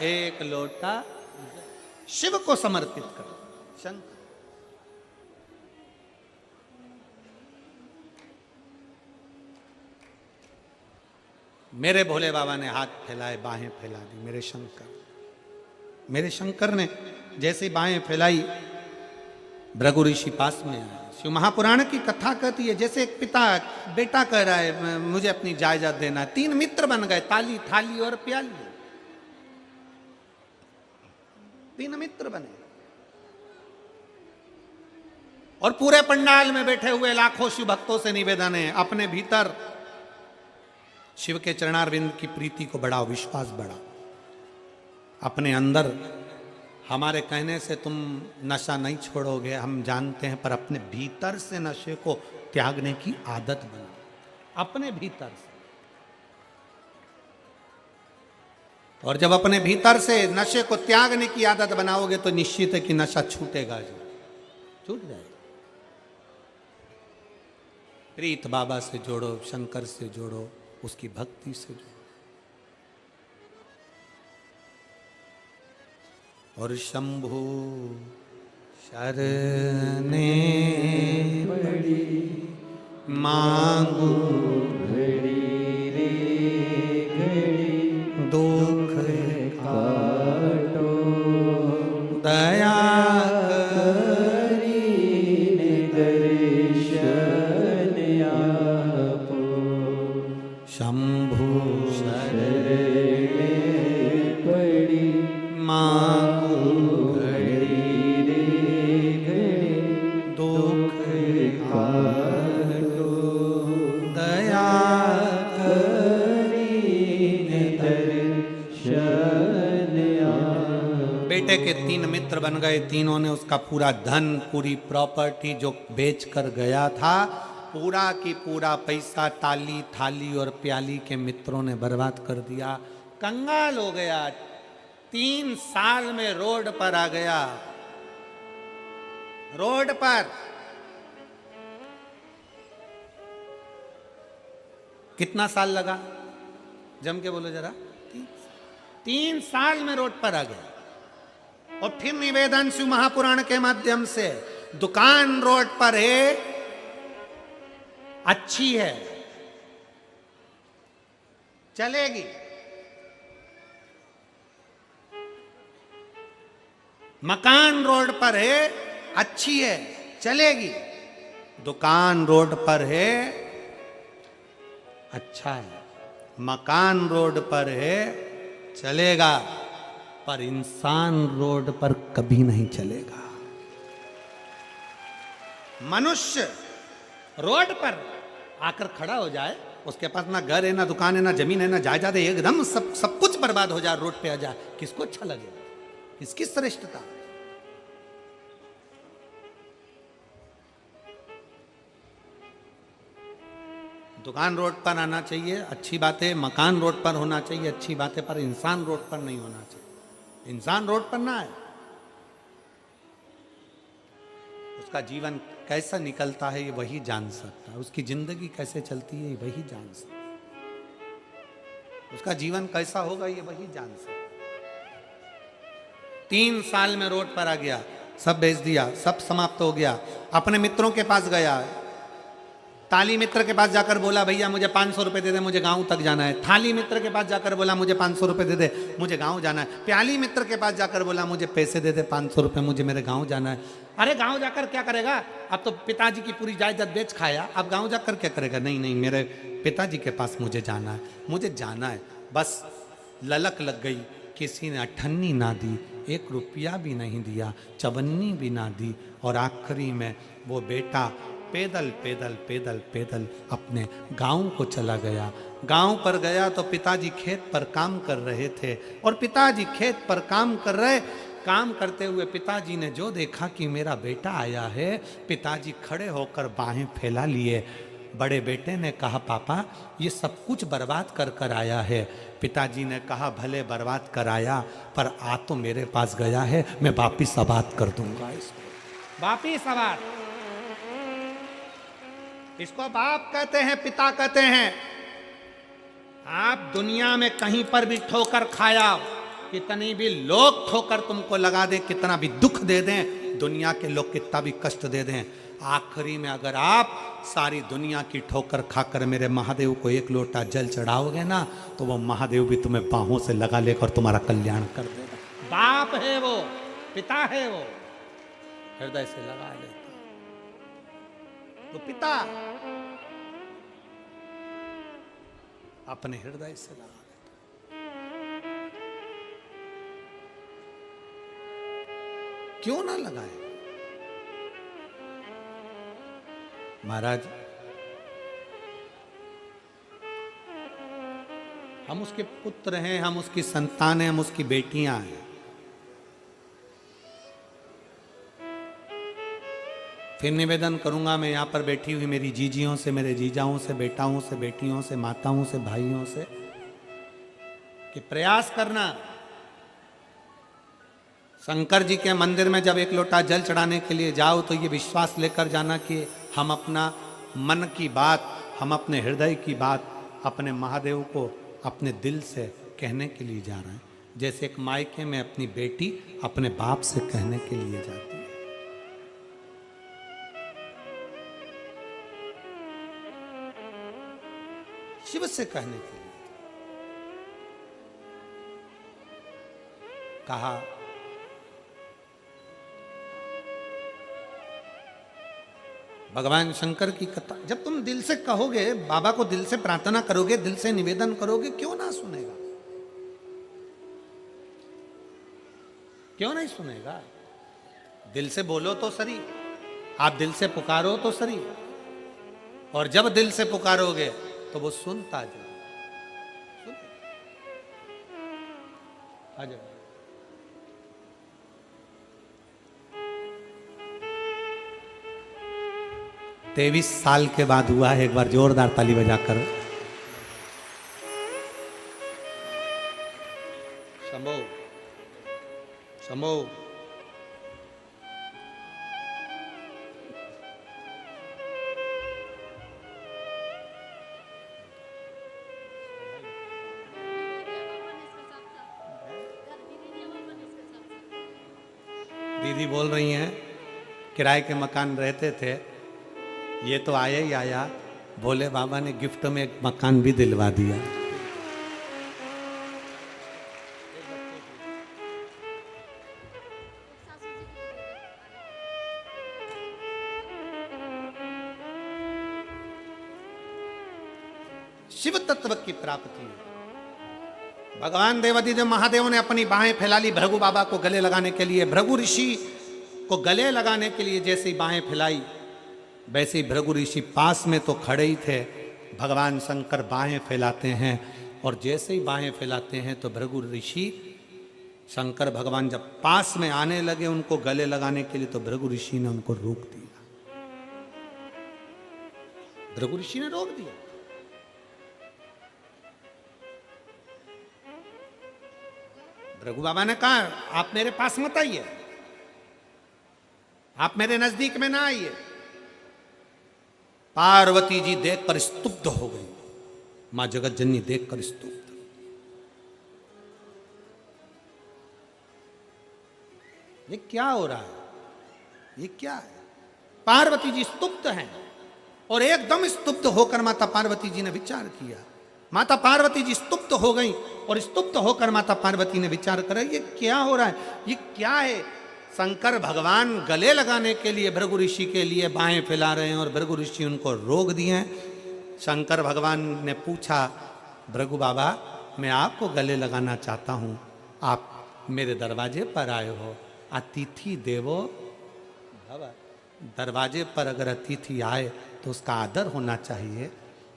एक लोटा शिव को समर्पित करो। शंकर मेरे भोले बाबा ने हाथ फैलाए, बाहें फैला दी। मेरे शंकर ने जैसे बाहें फैलाई, भृगु ऋषि पास में आए। शिव महापुराण की कथा कहती है जैसे एक पिता बेटा कह रहा है मुझे अपनी जायदाद देना। 3 मित्र बन गए, ताली, थाली और प्याली। 3 मित्र बने और पूरे पंडाल में बैठे हुए लाखों शिव भक्तों से निवेदन है, अपने भीतर शिव के चरणारविंद की प्रीति को बढ़ाओ, विश्वास बढ़ाओ। अपने अंदर हमारे कहने से तुम नशा नहीं छोड़ोगे, हम जानते हैं, पर अपने भीतर से नशे को त्यागने की आदत बनाओ, अपने भीतर से। और जब अपने भीतर से नशे को त्यागने की आदत बनाओगे तो निश्चित है कि नशा छूटेगा, जो छूट जाएगा। प्रीत बाबा से जोड़ो, शंकर से जोड़ो, उसकी भक्ति से जोड़ो। और शंभु शरणे पड़ी मांगू घड़ी रे घड़ी, दुख काटो दया करीने दर्शन बेटे के 3 मित्र बन गए। तीनों ने उसका पूरा धन, पूरी प्रॉपर्टी जो बेच कर गया था, पूरा की पूरा पैसा ताली, थाली और प्याली के मित्रों ने बर्बाद कर दिया। कंगाल हो गया। 3 साल में रोड पर आ गया। रोड पर कितना साल लगा? जम के बोलो जरा। 3 साल में रोड पर आ गया। और फिर निवेदन शिव महापुराण के माध्यम से, दुकान रोड पर है, अच्छी है, चलेगी। मकान रोड पर है, अच्छी है, चलेगी। दुकान रोड पर है, अच्छा है, मकान रोड पर है, चलेगा, पर इंसान रोड पर कभी नहीं चलेगा। मनुष्य रोड पर आकर खड़ा हो जाए, उसके पास ना घर है, ना दुकान है, ना जमीन है, ना जायदाद है, एकदम सब कुछ बर्बाद हो जाए, रोड पे आ जाए, किसको अच्छा लगेगा? किसकी श्रेष्ठता? दुकान रोड पर आना चाहिए, अच्छी बात है। मकान रोड पर होना चाहिए, अच्छी बात है, पर इंसान रोड पर नहीं होना चाहिए। इंसान रोड पर ना आए। उसका जीवन कैसा निकलता है ये वही जान सकता है। उसकी जिंदगी कैसे चलती है ये वही जान सकता है। उसका जीवन कैसा होगा ये वही जान सकता है। 3 साल में रोड पर आ गया, सब बेच दिया, सब समाप्त हो गया। अपने मित्रों के पास गया, ताली मित्र के पास जाकर बोला, भैया मुझे 500 रुपए दे दे, मुझे गांव तक जाना है। थाली मित्र के पास जाकर बोला, मुझे 500 रुपए दे दे, मुझे गांव जाना है। प्याली मित्र के पास जाकर बोला, मुझे पैसे दे दे 500 रुपए, मुझे मेरे गांव जाना है। अरे गांव जाकर क्या करेगा? अब तो पिताजी की पूरी जायदाद बेच खाया, अब गांव जाकर क्या करेगा? नहीं नहीं, मेरे पिताजी के पास मुझे जाना है, मुझे जाना है। बस ललक लग गई, किसी ने अठन्नी ना दी, 1 रुपया भी नहीं दिया, चवन्नी भी ना दी। और आखिरी में वो बेटा पैदल पैदल पैदल पैदल अपने गांव को चला गया। गांव पर गया तो पिताजी खेत पर काम कर रहे थे, और पिताजी खेत पर काम कर रहे, काम करते हुए पिताजी ने जो देखा कि मेरा बेटा आया है, पिताजी खड़े होकर बाहें फैला लिए। बड़े बेटे ने कहा, पापा ये सब कुछ बर्बाद कर कर आया है। पिताजी ने कहा, भले बर्बाद कर आया, पर आ तो मेरे पास गया है, मैं वापिस आबाद कर दूंगा इसको। वापिस आबाद। इसको बाप कहते हैं, पिता कहते हैं। आप दुनिया में कहीं पर भी ठोकर खाया, कितनी भी लोग ठोकर तुमको लगा दे, कितना भी दुख दे दें, दुनिया के लोग कितना भी कष्ट दे दें, आखिरी में अगर आप सारी दुनिया की ठोकर खाकर मेरे महादेव को 1 लोटा जल चढ़ाओगे ना, तो वो महादेव भी तुम्हें बाहों से लगा लेकर तुम्हारा कल्याण कर देगा। बाप है वो, पिता है वो, हृदय से लगा लेता तो पिता अपने हृदय से लगा लेता। क्यों ना लगाए? महाराज, हम उसके पुत्र हैं, हम उसकी संतान हैं, हम उसकी बेटियां हैं। फिर निवेदन करूंगा मैं यहाँ पर बैठी हुई मेरी जीजियों से, मेरे जीजाओं से, बेटाओं से, बेटियों से, माताओं से, भाइयों से, कि प्रयास करना, शंकर जी के मंदिर में जब 1 लोटा जल चढ़ाने के लिए जाओ तो ये विश्वास लेकर जाना कि हम अपना मन की बात, हम अपने हृदय की बात अपने महादेव को अपने दिल से कहने के लिए जा रहे हैं, जैसे एक मायके में अपनी बेटी अपने बाप से कहने के लिए जाती है। शिव से कहने के लिए कहा, भगवान शंकर की कथा जब तुम दिल से कहोगे, बाबा को दिल से प्रार्थना करोगे, दिल से निवेदन करोगे, क्यों ना सुनेगा? क्यों नहीं सुनेगा? दिल से बोलो तो सही, आप दिल से पुकारो तो सही, और जब दिल से पुकारोगे तो वो सुनता जाए। आ जाओ। 23 साल के बाद हुआ है, एक बार जोरदार ताली बजाकर। शंभो शंभो। दीदी बोल रही हैं किराए के मकान रहते थे, ये तो आया ही आया, भोले बाबा ने गिफ्ट में एक मकान भी दिलवा दिया। शिव तत्व की प्राप्ति। भगवान देवादिदेव महादेव ने अपनी बाहें फैला ली भृगु बाबा को गले लगाने के लिए। भृगु ऋषि को गले लगाने के लिए जैसे ही बाहें फैलाई, वैसे ही भृगु ऋषि पास में तो खड़े ही थे। भगवान शंकर बाहें फैलाते हैं और जैसे ही बाहें फैलाते हैं तो भृगु ऋषि, शंकर भगवान जब पास में आने लगे उनको गले लगाने के लिए, तो भृगु ऋषि ने उनको रोक दिया। भृगु ऋषि ने रोक दिया। भृगु बाबा ने कहा आप मेरे पास मत आइए, आप मेरे नजदीक में ना आइए। पार्वती जी देखकर स्तुब्ध हो गई, मां जगत जननी देखकर स्तुब्ध। ये क्या हो रहा है, ये क्या है? पार्वती जी स्तुब्ध हैं और एकदम स्तुब्ध होकर माता पार्वती जी ने विचार किया। माता पार्वती जी स्तुब्ध हो गई और स्तुब्ध होकर माता पार्वती ने विचार करा ये क्या हो रहा है, ये क्या है? शंकर भगवान गले लगाने के लिए भृगु ऋषि के लिए बाहें फैला रहे हैं और भृगु ऋषि उनको रोक दिए हैं। शंकर भगवान ने पूछा भृगु बाबा मैं आपको गले लगाना चाहता हूं, आप मेरे दरवाजे पर आए हो, अतिथि देवो भव। दरवाजे पर अगर अतिथि आए तो उसका आदर होना चाहिए।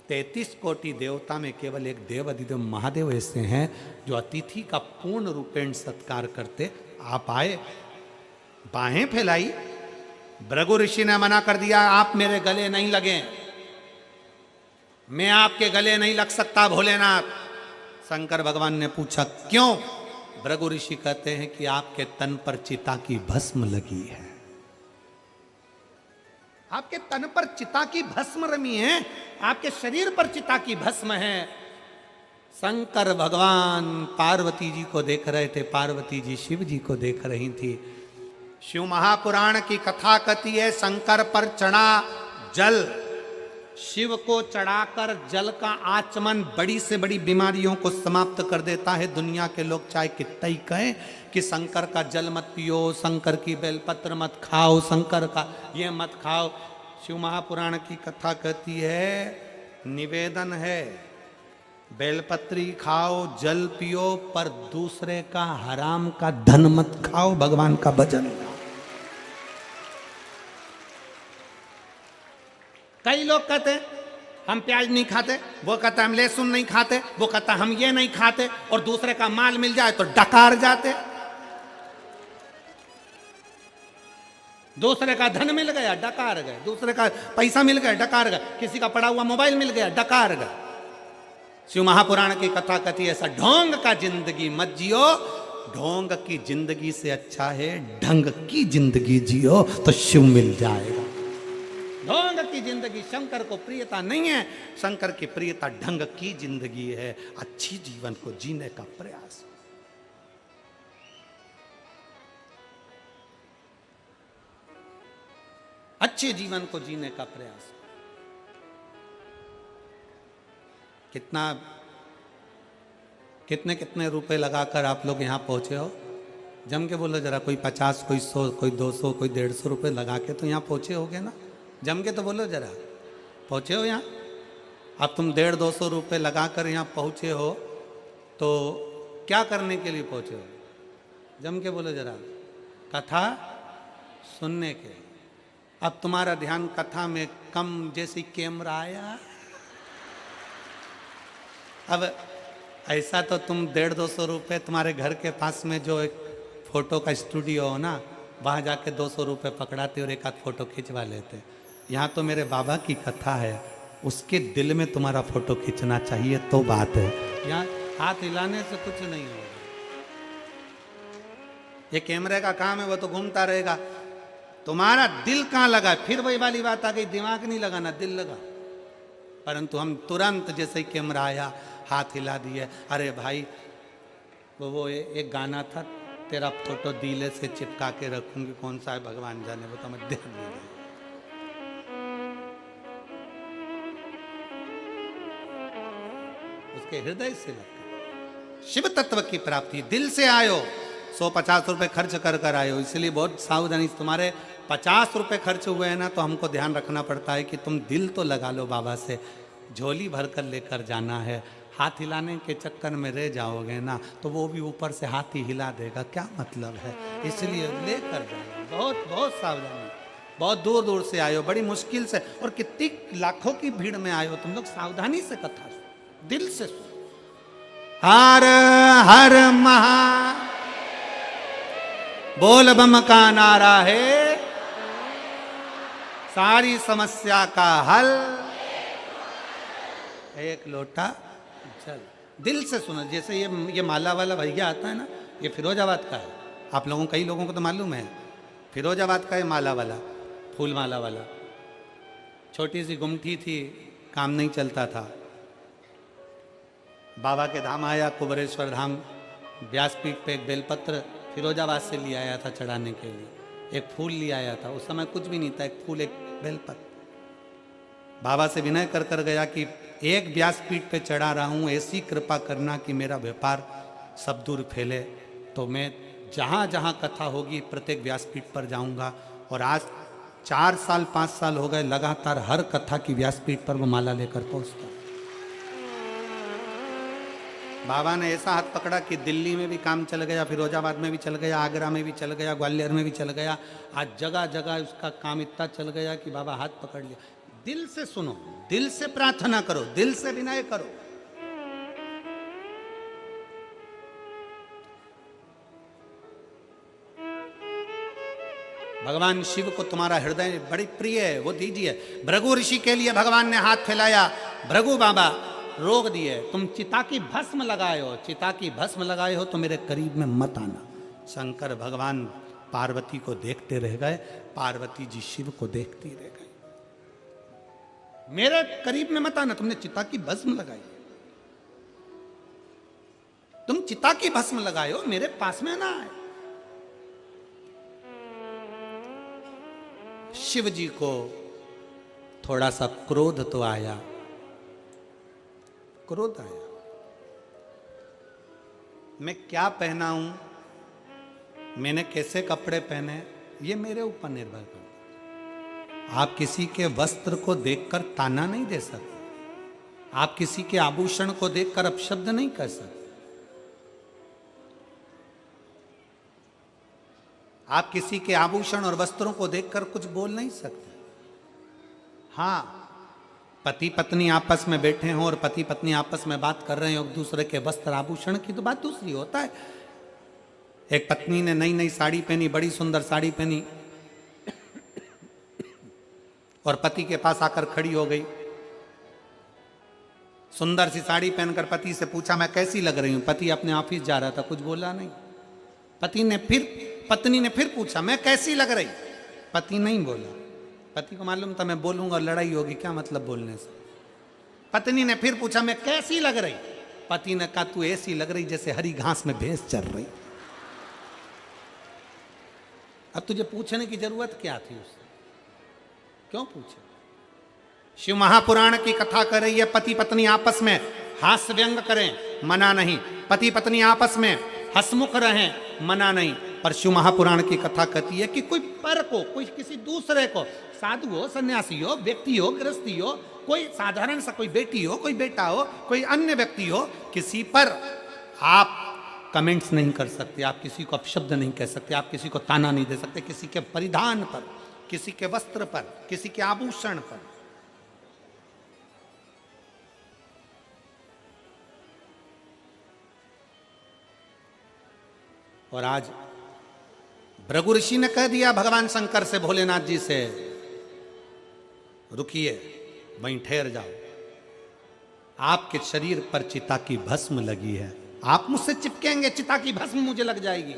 33 कोटि देवता में केवल एक देव अधिदेव महादेव ऐसे हैं जो अतिथि का पूर्ण रूपेण सत्कार करते। आप आए, बाहें फैलाई, भृगु ऋषि ने मना कर दिया आप मेरे गले नहीं लगे, मैं आपके गले नहीं लग सकता भोलेनाथ। शंकर भगवान ने पूछा क्यों? भृगु ऋषि कहते हैं कि आपके तन पर चिता की भस्म लगी है, आपके तन पर चिता की भस्म रमी है, आपके शरीर पर चिता की भस्म है। शंकर भगवान पार्वती जी को देख रहे थे, पार्वती जी शिव जी को देख रही थी। शिव महापुराण की कथा कहती है शंकर पर चढ़ा जल, शिव को चढ़ाकर जल का आचमन बड़ी से बड़ी बीमारियों को समाप्त कर देता है। दुनिया के लोग चाहे कितना ही कहें कि शंकर का जल मत पियो, शंकर की बेलपत्र मत खाओ, शंकर का ये मत खाओ। शिव महापुराण की कथा कहती है, निवेदन है बेलपत्री खाओ, जल पियो, पर दूसरे का हराम का धन मत खाओ, भगवान का भजन गाओ। कई लोग कहते हैं हम प्याज नहीं खाते, वो कहता हम लहसुन नहीं खाते, वो कहता हम ये नहीं खाते, और दूसरे का माल मिल जाए तो डकार जाते। दूसरे का धन मिल गया डकार गए, दूसरे का पैसा मिल गया डकार गए, किसी का पड़ा हुआ मोबाइल मिल गया डकार गए। शिव महापुराण की कथा कहती है ऐसा ढोंग का जिंदगी मत जियो, ढोंग की जिंदगी से अच्छा है ढंग की जिंदगी जियो तो शिव मिल जाएगा। ढोंग की जिंदगी शंकर को प्रियता नहीं है, शंकर की प्रियता ढंग की जिंदगी है, अच्छी जीवन को जीने का प्रयास। अच्छे जीवन को जीने का प्रयास। कितने कितने रुपए लगाकर आप लोग यहां पहुंचे हो? जम के बोलो जरा, कोई 50, कोई 100, कोई 200, कोई 150 रुपए लगा के तो यहां पहुंचे होगे ना? जम के तो बोलो जरा, पहुंचे हो यहाँ? अब तुम 150-200 रुपए लगाकर यहाँ पहुंचे हो तो क्या करने के लिए पहुंचे हो? जम के बोलो जरा, कथा सुनने के। अब तुम्हारा ध्यान कथा में कम, जैसी कैमरा आया। अब ऐसा तो तुम 150-200 रुपये तुम्हारे घर के पास में जो एक फोटो का स्टूडियो हो ना, वहाँ जाके 200 रुपये पकड़ाते और एक आध फोटो खिंचवा लेते। यहाँ तो मेरे बाबा की कथा है, उसके दिल में तुम्हारा फोटो खींचना चाहिए तो बात है। यहाँ हाथ हिलाने से कुछ नहीं होगा। ये कैमरे का काम है, वो तो घूमता रहेगा। तुम्हारा दिल कहाँ लगा? फिर वही वाली बात आ गई, दिमाग नहीं लगाना, दिल लगा। परंतु हम तुरंत जैसे ही कैमरा आया हाथ हिला दिए। अरे भाई वो एक गाना था, तेरा फोटो दिले से चिपका के रखूंगी, कौन सा है भगवान जाने, वो तो मैं ध्यान नहीं दिया। उसके हृदय से लगता। शिव तत्व की प्राप्ति दिल से आयो, 150 रुपए खर्च कर कर आयो। इसलिए बहुत सावधानी, तुम्हारे 50 रुपए खर्च हुए हैं ना, तो हमको ध्यान रखना पड़ता है कि तुम दिल तो लगा लो बाबा से। झोली भर कर लेकर जाना है, हाथ हिलाने के चक्कर में रह जाओगे ना तो वो भी ऊपर से हाथ ही हिला देगा, क्या मतलब है। इसलिए लेकर जाना, बहुत बहुत सावधानी। बहुत दूर दूर से आयो, बड़ी मुश्किल से, और कितनी लाखों की भीड़ में आयो, तुम लोग सावधानी से कथा सुनो, दिल से सुनो। हर हर महा बोल बम का नारा है, सारी समस्या का हल एक लोटा जल। दिल से सुनो। जैसे ये माला वाला भैया आता है ना, ये फिरोजाबाद का है। आप लोगों, कई लोगों को तो मालूम है, फिरोजाबाद का है माला वाला, फूल माला वाला। छोटी सी गुमठी थी, काम नहीं चलता था। बाबा के धाम आया, कुबरेश्वर धाम, व्यासपीठ पे एक बेलपत्र फिरोजाबाद से ले आया था चढ़ाने के लिए। एक फूल ले आया था, उस समय कुछ भी नहीं था, एक फूल एक बेलपत्र। बाबा से विनय कर कर गया कि एक व्यासपीठ पे चढ़ा रहा हूँ, ऐसी कृपा करना कि मेरा व्यापार सब दूर फैले। तो मैं जहाँ जहाँ कथा होगी प्रत्येक व्यासपीठ पर जाऊँगा। और आज 4 साल 5 साल हो गए लगातार हर कथा की व्यासपीठ पर वो माला लेकर पहुँचता। बाबा ने ऐसा हाथ पकड़ा कि दिल्ली में भी काम चल गया, फिरोजाबाद में भी चल गया, आगरा में भी चल गया, ग्वालियर में भी चल गया। आज जगह जगह उसका काम इतना चल गया कि बाबा हाथ पकड़ लिया। दिल से सुनो, दिल से प्रार्थना करो, दिल से विनय करो। भगवान शिव को तुम्हारा हृदय बड़ी प्रिय है, वो दीजिए। भृगु ऋषि के लिए भगवान ने हाथ फैलाया, भृगु बाबा रोक दिए। तुम चिता की भस्म लगाए हो, चिता की भस्म लगाए हो तो मेरे करीब में मत आना। शंकर भगवान पार्वती को देखते रह गए, पार्वती जी शिव को देखती रह गई। मेरे करीब में मत आना, तुमने चिता की भस्म लगाई, तुम चिता की भस्म लगाए हो, मेरे पास में ना आए। शिव जी को थोड़ा सा क्रोध तो आया, क्रोध आया। मैं क्या पहना हूं, मैंने कैसे कपड़े पहने, ये मेरे ऊपर निर्भर करता। आप किसी के वस्त्र को देखकर ताना नहीं दे सकते, आप किसी के आभूषण को देखकर अपशब्द नहीं कर सकते, आप किसी के आभूषण और वस्त्रों को देखकर कुछ बोल नहीं सकते। हाँ, पति पत्नी आपस में बैठे हों और पति पत्नी आपस में बात कर रहे हो एक दूसरे के वस्त्र आभूषण की, तो बात दूसरी होता है। एक पत्नी ने नई नई साड़ी पहनी, बड़ी सुंदर साड़ी पहनी, और पति के पास आकर खड़ी हो गई। सुंदर सी साड़ी पहनकर पति से पूछा मैं कैसी लग रही हूं। पति अपने ऑफिस जा रहा था, कुछ बोला नहीं। पत्नी ने फिर पूछा मैं कैसी लग रही, पति नहीं बोला। पति को मालूम था मैं बोलूंगा और लड़ाई होगी, क्या मतलब बोलने से। पत्नी ने फिर पूछा मैं कैसी लग रही, पति ने कहा तू ऐसी लग रही जैसे हरी घास में भैंस चल रही। अब तुझे पूछने की जरूरत क्या थी उससे, क्यों पूछे। शिव महापुराण की कथा कर रही है, पति पत्नी आपस में हास्य व्यंग करें, मना नहीं। पति पत्नी आपस में हसमुख रहें, मना नहीं। पर शिव महापुराण की कथा कहती है कि कोई पर को, कोई किसी दूसरे को, साधु हो, सन्यासी हो, व्यक्ति हो, गृहस्थी हो, कोई साधारण सा कोई बेटी हो, कोई बेटा हो, कोई अन्य व्यक्ति हो, किसी पर आप कमेंट्स नहीं कर सकते, आप किसी को अपशब्द नहीं कह सकते, आप किसी को ताना नहीं दे सकते, किसी के परिधान पर, किसी के वस्त्र पर, किसी के आभूषण पर। और आज भृगु ऋषि ने कह दिया भगवान शंकर से, भोलेनाथ जी से, रुकिए, वहीं ठहर जाओ। आपके शरीर पर चिता की भस्म लगी है, आप मुझसे चिपकेंगे, चिता की भस्म मुझे लग जाएगी।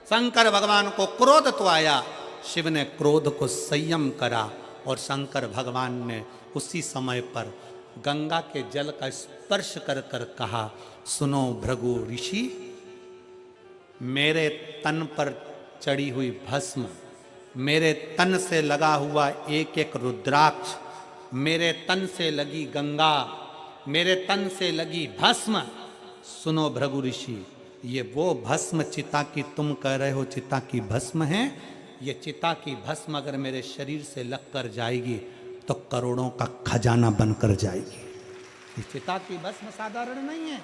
शंकर भगवान को क्रोध तो आया, शिव ने क्रोध को संयम करा और शंकर भगवान ने उसी समय पर गंगा के जल का स्पर्श कर कर कहा, सुनो भृगु ऋषि, मेरे तन पर चढ़ी हुई भस्म, मेरे तन से लगा हुआ एक एक रुद्राक्ष, मेरे तन से लगी गंगा, मेरे तन से लगी भस्म, सुनो भृगु ऋषि, ये वो भस्म चिता की तुम कह रहे हो चिता की भस्म है, ये चिता की भस्म अगर मेरे शरीर से लग कर जाएगी तो करोड़ों का खजाना बनकर जाएगी। ये चिता की भस्म साधारण नहीं है।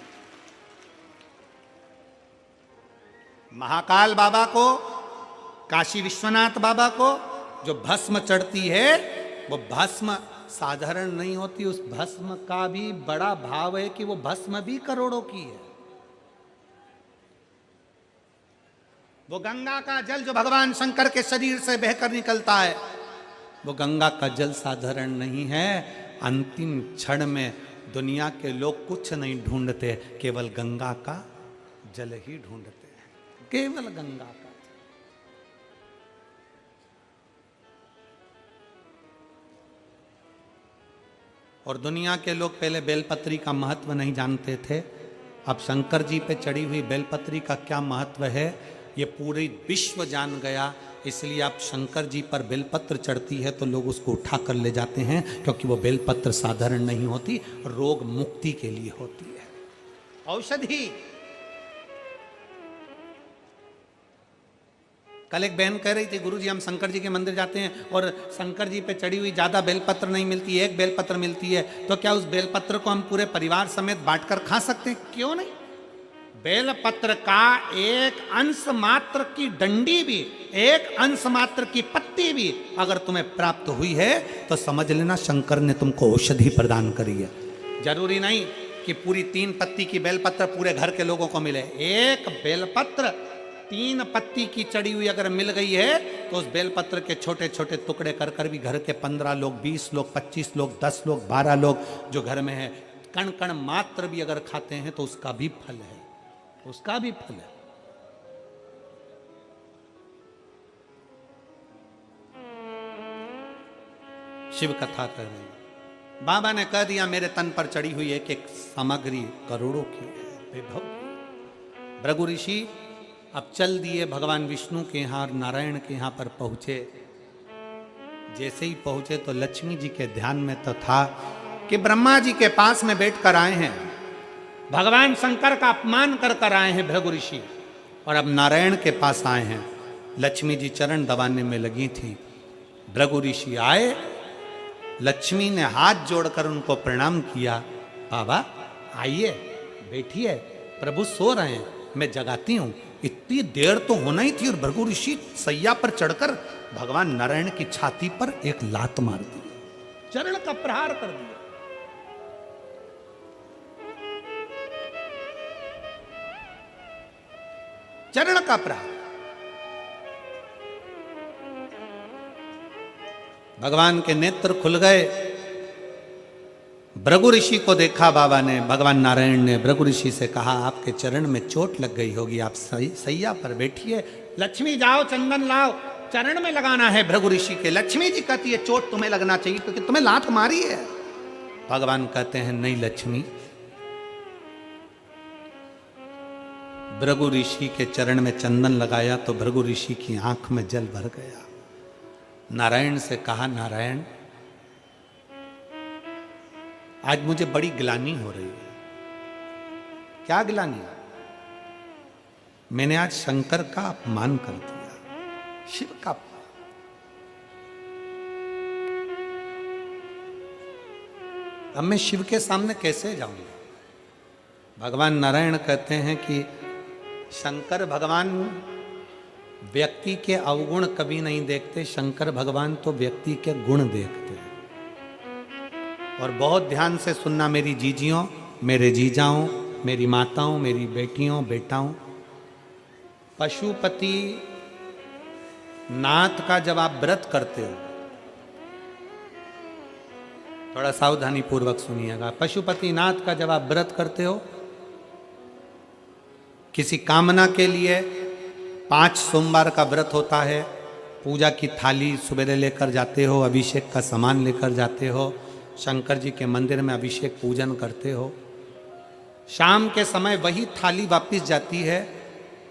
महाकाल बाबा को, काशी विश्वनाथ बाबा को जो भस्म चढ़ती है वो भस्म साधारण नहीं होती। उस भस्म का भी बड़ा भाव है कि वो भस्म भी करोड़ों की है। वो गंगा का जल जो भगवान शंकर के शरीर से बहकर निकलता है, वो गंगा का जल साधारण नहीं है। अंतिम क्षण में दुनिया के लोग कुछ नहीं ढूंढते, केवल गंगा का जल ही ढूंढते हैं, केवल गंगा का। और दुनिया के लोग पहले बेलपत्री का महत्व नहीं जानते थे, अब शंकर जी पे चढ़ी हुई बेलपत्री का क्या महत्व है ये पूरी विश्व जान गया। इसलिए आप शंकर जी पर बेलपत्र चढ़ती है तो लोग उसको उठा कर ले जाते हैं, क्योंकि वो बेलपत्र साधारण नहीं होती, रोग मुक्ति के लिए होती है, औषधि। कल एक बहन कह रही थी, गुरुजी हम शंकर जी के मंदिर जाते हैं और शंकर जी पे चढ़ी हुई ज्यादा बेलपत्र नहीं मिलती, एक बेलपत्र मिलती है, तो क्या उस बेलपत्र को हम पूरे परिवार समेत बांटकर खा सकते हैं? क्यों नहीं। बेलपत्र का एक अंश मात्र की डंडी भी, एक अंश मात्र की पत्ती भी अगर तुम्हें प्राप्त हुई है तो समझ लेना शंकर ने तुमको औषधि प्रदान करी है। जरूरी नहीं कि पूरी 3 पत्ती की बेलपत्र पूरे घर के लोगों को मिले। एक बेलपत्र 3 पत्ती की चढ़ी हुई अगर मिल गई है तो उस बेलपत्र के छोटे छोटे टुकड़े कर कर भी घर के 15 लोग, 20 लोग, 25 लोग, 10 लोग, 12 लोग जो घर में है, कण कण मात्र भी अगर खाते हैं तो उसका भी फल है, उसका भी फल है। शिव कथा कर रहे हैं, बाबा ने कह दिया मेरे तन पर चढ़ी हुई एक एक सामग्री करोड़ों की है, विभव। भृगु ऋषि अब चल दिए भगवान विष्णु के यहाँ और नारायण के यहाँ पर पहुंचे। जैसे ही पहुंचे तो लक्ष्मी जी के ध्यान में तो था कि ब्रह्मा जी के पास में बैठ कर आए हैं, भगवान शंकर का अपमान कर कर आए हैं भृगु ऋषि, और अब नारायण के पास आए हैं। लक्ष्मी जी चरण दबाने में लगी थी। भृगु ऋषि आए, लक्ष्मी ने हाथ जोड़कर उनको प्रणाम किया, बाबा आइए बैठिए, प्रभु सो रहे हैं, मैं जगाती हूं। इतनी देर तो होना ही थी और भृगु ऋषि सैया पर चढ़कर भगवान नारायण की छाती पर एक लात मार दी, चरण का प्रहार कर दिया। चरण का प्रहार। भगवान के नेत्र खुल गए। भृगु ऋषि को देखा बाबा ने, भगवान नारायण ने भृगु ऋषि से कहा आपके चरण में चोट लग गई होगी, आप सैया पर बैठिए। लक्ष्मी जाओ चंदन लाओ, चरण में लगाना है भृगु ऋषि के। लक्ष्मी जी कहती है चोट तुम्हें लगना चाहिए क्योंकि तुम्हें लात मारी है। भगवान कहते हैं नहीं लक्ष्मी। भृगु ऋषि के चरण में चंदन लगाया तो भृगु ऋषि की आंख में जल भर गया। नारायण से कहा नारायण आज मुझे बड़ी ग्लानि हो रही है। क्या ग्लानि? मैंने आज शंकर का अपमान कर दिया, शिव का। अब मैं शिव के सामने कैसे जाऊंगा? भगवान नारायण कहते हैं कि शंकर भगवान व्यक्ति के अवगुण कभी नहीं देखते, शंकर भगवान तो व्यक्ति के गुण देखते हैं। और बहुत ध्यान से सुनना मेरी जीजियों, मेरे जीजाओं, मेरी माताओं, मेरी बेटियों, बेटाओं। पशुपति नाथ का जब आप व्रत करते हो थोड़ा सावधानी पूर्वक सुनिएगा। पशुपतिनाथ का जब आप व्रत करते हो, किसी कामना के लिए 5 सोमवार का व्रत होता है, पूजा की थाली सुबह लेकर जाते हो, अभिषेक का सामान लेकर जाते हो, शंकर जी के मंदिर में अभिषेक पूजन करते हो। शाम के समय वही थाली वापस जाती है,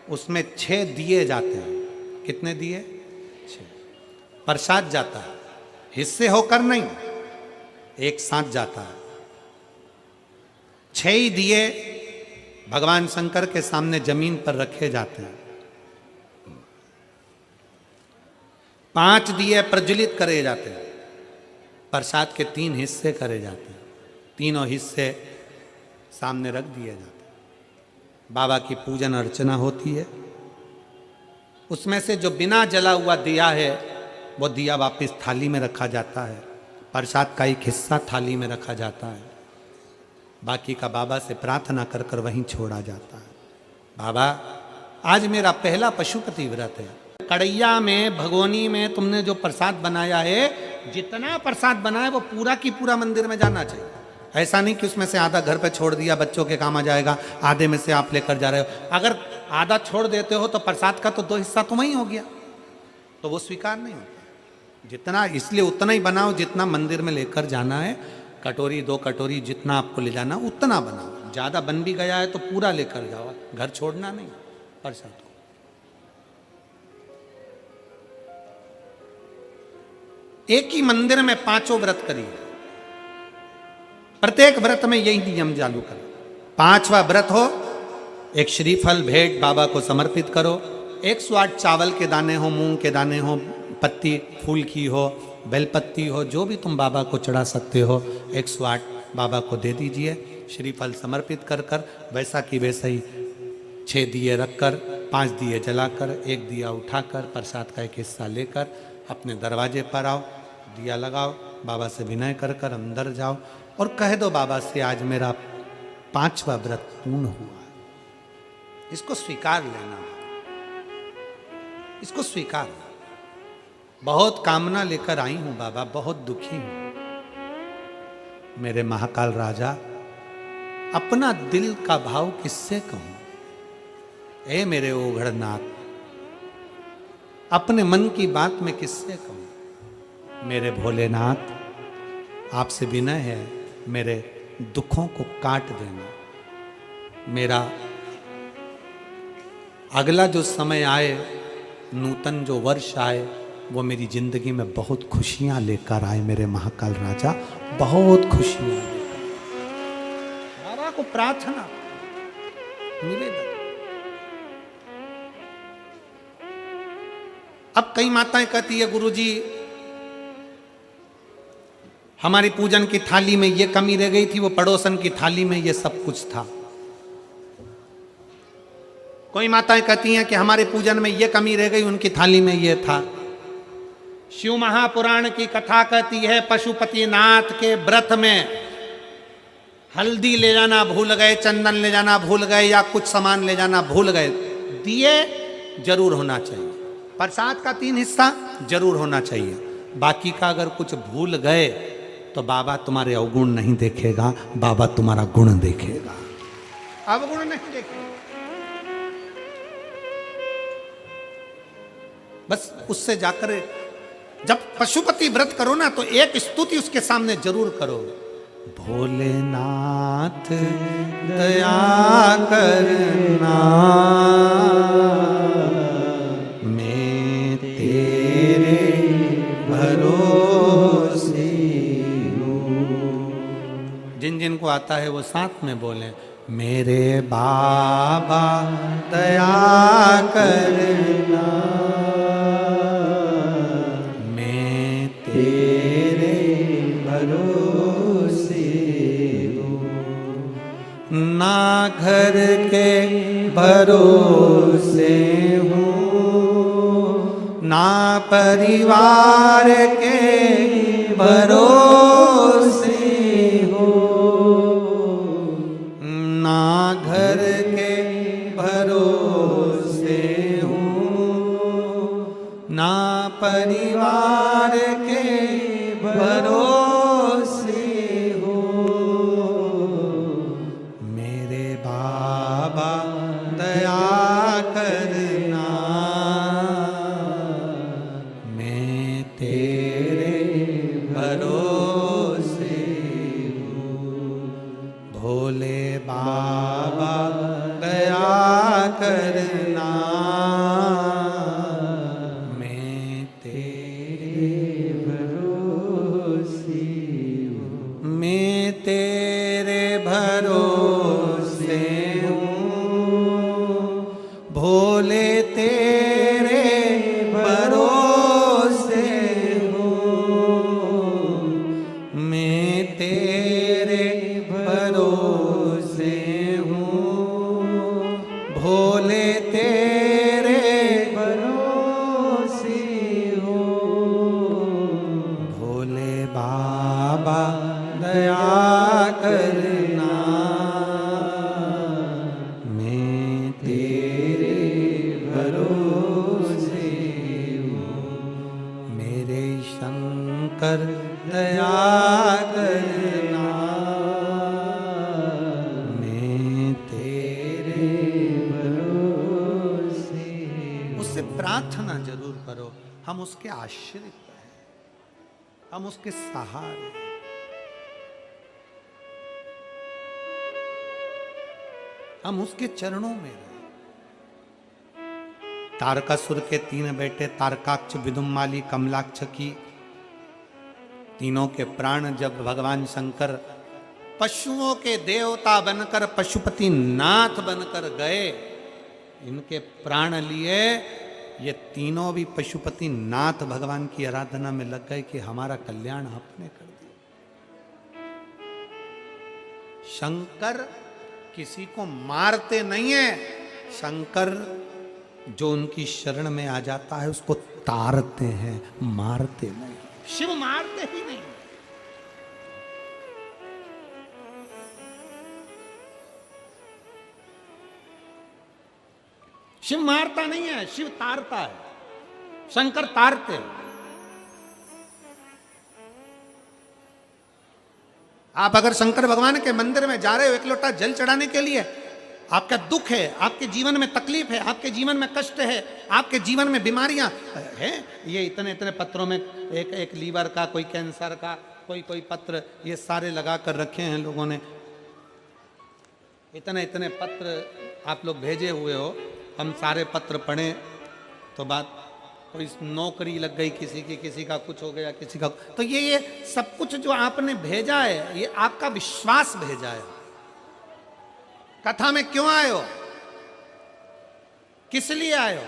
उसमें 6 दिए जाते हैं। कितने दिए? 6। प्रसाद जाता है, हिस्से होकर नहीं, एक साथ जाता है। 6 ही दिए भगवान शंकर के सामने जमीन पर रखे जाते हैं। 5 दिए प्रज्वलित करे जाते हैं। प्रसाद के 3 हिस्से करे जाते हैं। तीनों हिस्से सामने रख दिए जाते हैं। बाबा की पूजन अर्चना होती है। उसमें से जो बिना जला हुआ दिया है वो दिया वापस थाली में रखा जाता है। प्रसाद का एक हिस्सा थाली में रखा जाता है, बाकी का बाबा से प्रार्थना कर कर वहीं छोड़ा जाता है। बाबा, आज मेरा पहला पशुपति व्रत है। कड़ैया में, भगोनी में तुमने जो प्रसाद बनाया है, जितना प्रसाद बनाया वो पूरा की पूरा मंदिर में जाना चाहिए। ऐसा नहीं कि उसमें से आधा घर पे छोड़ दिया, बच्चों के काम आ जाएगा, आधे में से आप लेकर जा रहे हो। अगर आधा छोड़ देते हो तो प्रसाद का तो 2 हिस्सा तो वहीं हो गया, तो वो स्वीकार नहीं होता। जितना, इसलिए उतना ही बनाओ जितना मंदिर में लेकर जाना है। कटोरी 2 कटोरी जितना आपको ले जाना उतना बनाओ। ज़्यादा बन भी गया है तो पूरा लेकर जाओ, घर छोड़ना नहीं प्रसाद को। एक ही मंदिर में 5 व्रत करिए। प्रत्येक व्रत में यही नियम चालू करो। 5वां व्रत हो, एक श्रीफल भेंट बाबा को समर्पित करो। 108 चावल के दाने हो, मूंग के दाने हो, पत्ती फूल की हो, बेलपत्ती हो, जो भी तुम बाबा को चढ़ा सकते हो, 108 बाबा को दे दीजिए। श्रीफल समर्पित कर कर वैसा की वैसा ही 6 दिए रखकर, 5 दिए जलाकर, 1 दिया उठाकर, प्रसाद का एक हिस्सा लेकर अपने दरवाजे पर आओ, दिया लगाओ, बाबा से विनय कर कर अंदर जाओ और कह दो बाबा से, आज मेरा 5वां व्रत पूर्ण हुआ। इसको स्वीकार लेना, इसको स्वीकार। बहुत कामना लेकर आई हूं बाबा, बहुत दुखी हूं। मेरे महाकाल राजा, अपना दिल का भाव किससे कहूं? ए मेरे ओघड़नाथ, अपने मन की बात में किससे कहूं? मेरे भोलेनाथ, आपसे विनय है, मेरे दुखों को काट देना। मेरा अगला जो समय आए, नूतन जो वर्ष आए, वो मेरी जिंदगी में बहुत खुशियां लेकर आए। मेरे महाकाल राजा, बहुत खुशियां लेकर। बाबा को प्रार्थना, निवेदन। अब कई माताएं कहती है, गुरुजी हमारी पूजन की थाली में ये कमी रह गई थी, वो पड़ोसन की थाली में ये सब कुछ था। कोई माताएं कहती हैं कि हमारे पूजन में ये कमी रह गई, उनकी थाली में ये था। शिव महापुराण की कथा कहती है, पशुपतिनाथ के व्रत में हल्दी ले जाना भूल गए, चंदन ले जाना भूल गए, या कुछ सामान ले जाना भूल गए, दिए जरूर होना चाहिए। प्रसाद का 3 हिस्सा जरूर होना चाहिए। बाकी का अगर कुछ भूल गए तो बाबा तुम्हारे अवगुण नहीं देखेगा, बाबा तुम्हारा गुण देखेगा, अवगुण नहीं देखेगा। बस उससे जाकर जब पशुपति व्रत करो ना, तो एक स्तुति उसके सामने जरूर करो। भोलेनाथ दया करना, मैं तेरे भरोसे हूँ। जिन जिन को आता है वो साथ में बोले, मेरे बाबा दया करना, तेरे भरोसे हूँ। ना घर के भरोसे हूँ, ना परिवार के भरोसे हूँ, ना घर के भरोसे हूँ, ना परिवार के भरोसे भोले तेरे भरोसे मैं तेरे भरोसे हूँ, भोले तेरे भरोसे हो, भोले बाबा दया करना, मैं तेरे भरोसे मेरे शंकर दया करना, मैं तेरे भरोसे। उससे प्रार्थना जरूर करो। हम उसके आश्रित हैं, हम उसके सहारे हैं। हम उसके चरणों में रहे। तारकासुर के 3 बेटे तारकाक्ष, विदुम्माली, कमलाक्ष की तीनों के प्राण जब भगवान शंकर पशुओं के देवता बनकर पशुपति नाथ बनकर गए, इनके प्राण लिए, ये तीनों भी पशुपति नाथ भगवान की आराधना में लग गए कि हमारा कल्याण आपने कर दिया। शंकर किसी को मारते नहीं है, शंकर जो उनकी शरण में आ जाता है उसको तारते हैं, मारते नहीं। शिव मारते ही नहीं। शिव मारता नहीं है, शिव तारता है, शंकर तारते हैं। आप अगर शंकर भगवान के मंदिर में जा रहे हो एक लोटा जल चढ़ाने के लिए, आपका दुख है, आपके जीवन में तकलीफ है, आपके जीवन में कष्ट है, आपके जीवन में बीमारियां हैं, ये इतने इतने पत्रों में एक लीवर का, कोई कैंसर का, कोई पत्र, ये सारे लगा कर रखे हैं लोगों ने। इतने इतने पत्र आप लोग भेजे हुए हो, हम सारे पत्र पढ़ें तो बात, कोई नौकरी लग गई किसी की, किसी का कुछ हो गया, किसी का, तो ये सब कुछ जो आपने भेजा है, ये आपका विश्वास भेजा है। कथा में क्यों आए हो, किस लिए आए हो,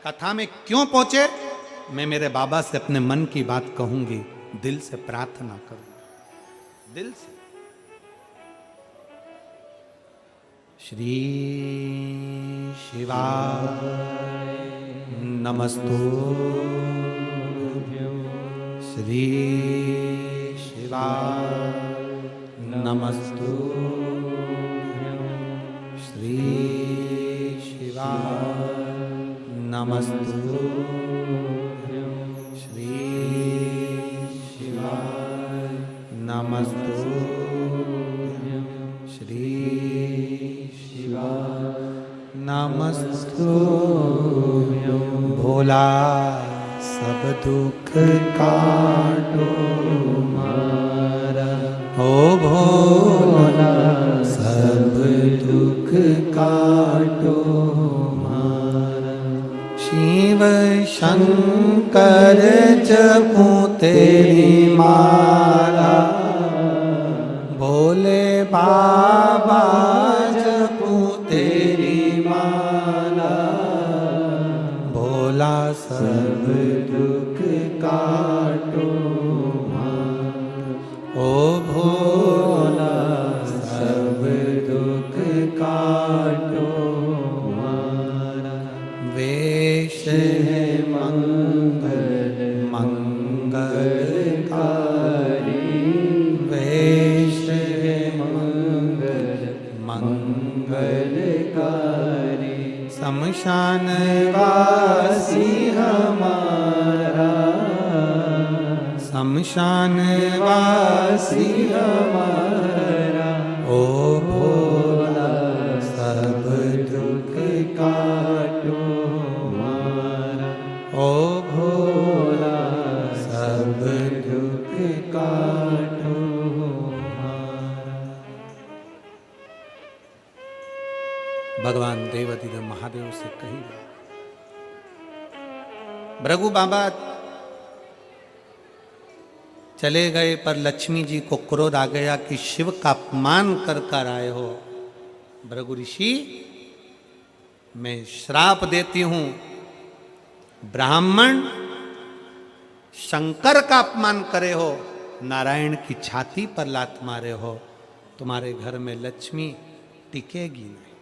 कथा में क्यों पहुंचे, मैं मेरे बाबा से अपने मन की बात कहूंगी, दिल से प्रार्थना करूंगी, दिल से। श्री शिवाय नमस्तु, श्री शिवाय नमस्तु, श्री शिवाय नमस्तु, श्री शिवाय नमस्तु, श्री शिवाय नमस्तु। भोला सब दुख काटो मारा, ओ भोला सब दुख काटो मारा। शिव शंकर जपूं तेरी माला, भोले बाबा जपूं तेरी माला, भोला सब दुख काटो मारा, ओ भोला सब दुख काटो मारा। वेश है मंगल मंगलकारी, वेश है मंगल मंगलकारी। शमशान वासी हमारा, शमशान वासी हमारा, ओ भोला सब दुख काटो मारा, ओ भोला सब दुख काटो मारा। भगवान देवाधिदेव महादेव से कही, भृगु बाबा चले गए पर लक्ष्मी जी को क्रोध आ गया कि शिव का अपमान कर कर आए हो। भृगु ऋषि मैं श्राप देती हूं, ब्राह्मण शंकर का अपमान करे हो, नारायण की छाती पर लात मारे हो, तुम्हारे घर में लक्ष्मी टिकेगी नहीं,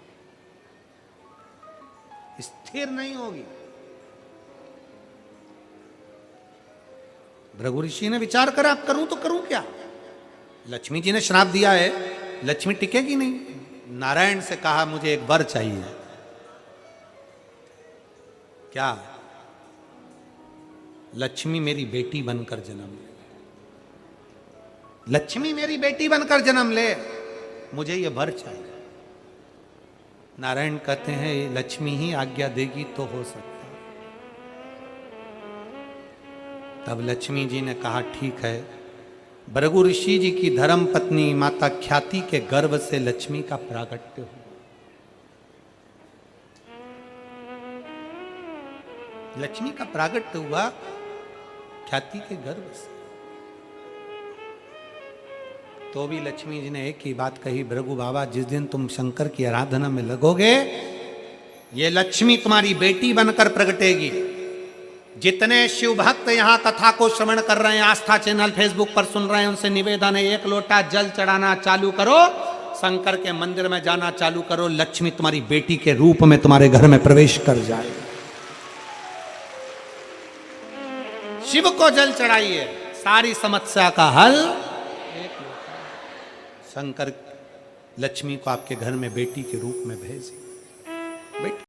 स्थिर नहीं होगी। भृगु ऋषि ने विचार करा, अब करूं तो करूं क्या? लक्ष्मी जी ने श्राप दिया है, लक्ष्मी टिकेगी नहीं। नारायण से कहा मुझे एक वर चाहिए। क्या? लक्ष्मी मेरी बेटी बनकर जन्म ले, लक्ष्मी मेरी बेटी बनकर जन्म ले, मुझे ये वर चाहिए। नारायण कहते हैं ये लक्ष्मी ही आज्ञा देगी तो हो सकता। तब लक्ष्मी जी ने कहा ठीक है। भृगु ऋषि जी की धर्म पत्नी माता ख्याति के गर्भ से लक्ष्मी का प्रागट्य हुआ। लक्ष्मी का प्रागट्य हुआ ख्याति के गर्भ से। तो भी लक्ष्मी जी ने एक ही बात कही, भृगु बाबा जिस दिन तुम शंकर की आराधना में लगोगे, ये लक्ष्मी तुम्हारी बेटी बनकर प्रगटेगी। जितने शिव भक्त यहाँ कथा को श्रवण कर रहे हैं, आस्था चैनल फेसबुक पर सुन रहे हैं, उनसे निवेदन है, एक लोटा जल चढ़ाना चालू करो, शंकर के मंदिर में जाना चालू करो, लक्ष्मी तुम्हारी बेटी के रूप में तुम्हारे घर में प्रवेश कर जाए। शिव को जल चढ़ाइए, सारी समस्या का हल। शंकर लक्ष्मी को आपके घर में बेटी के रूप में भेजे। बेटी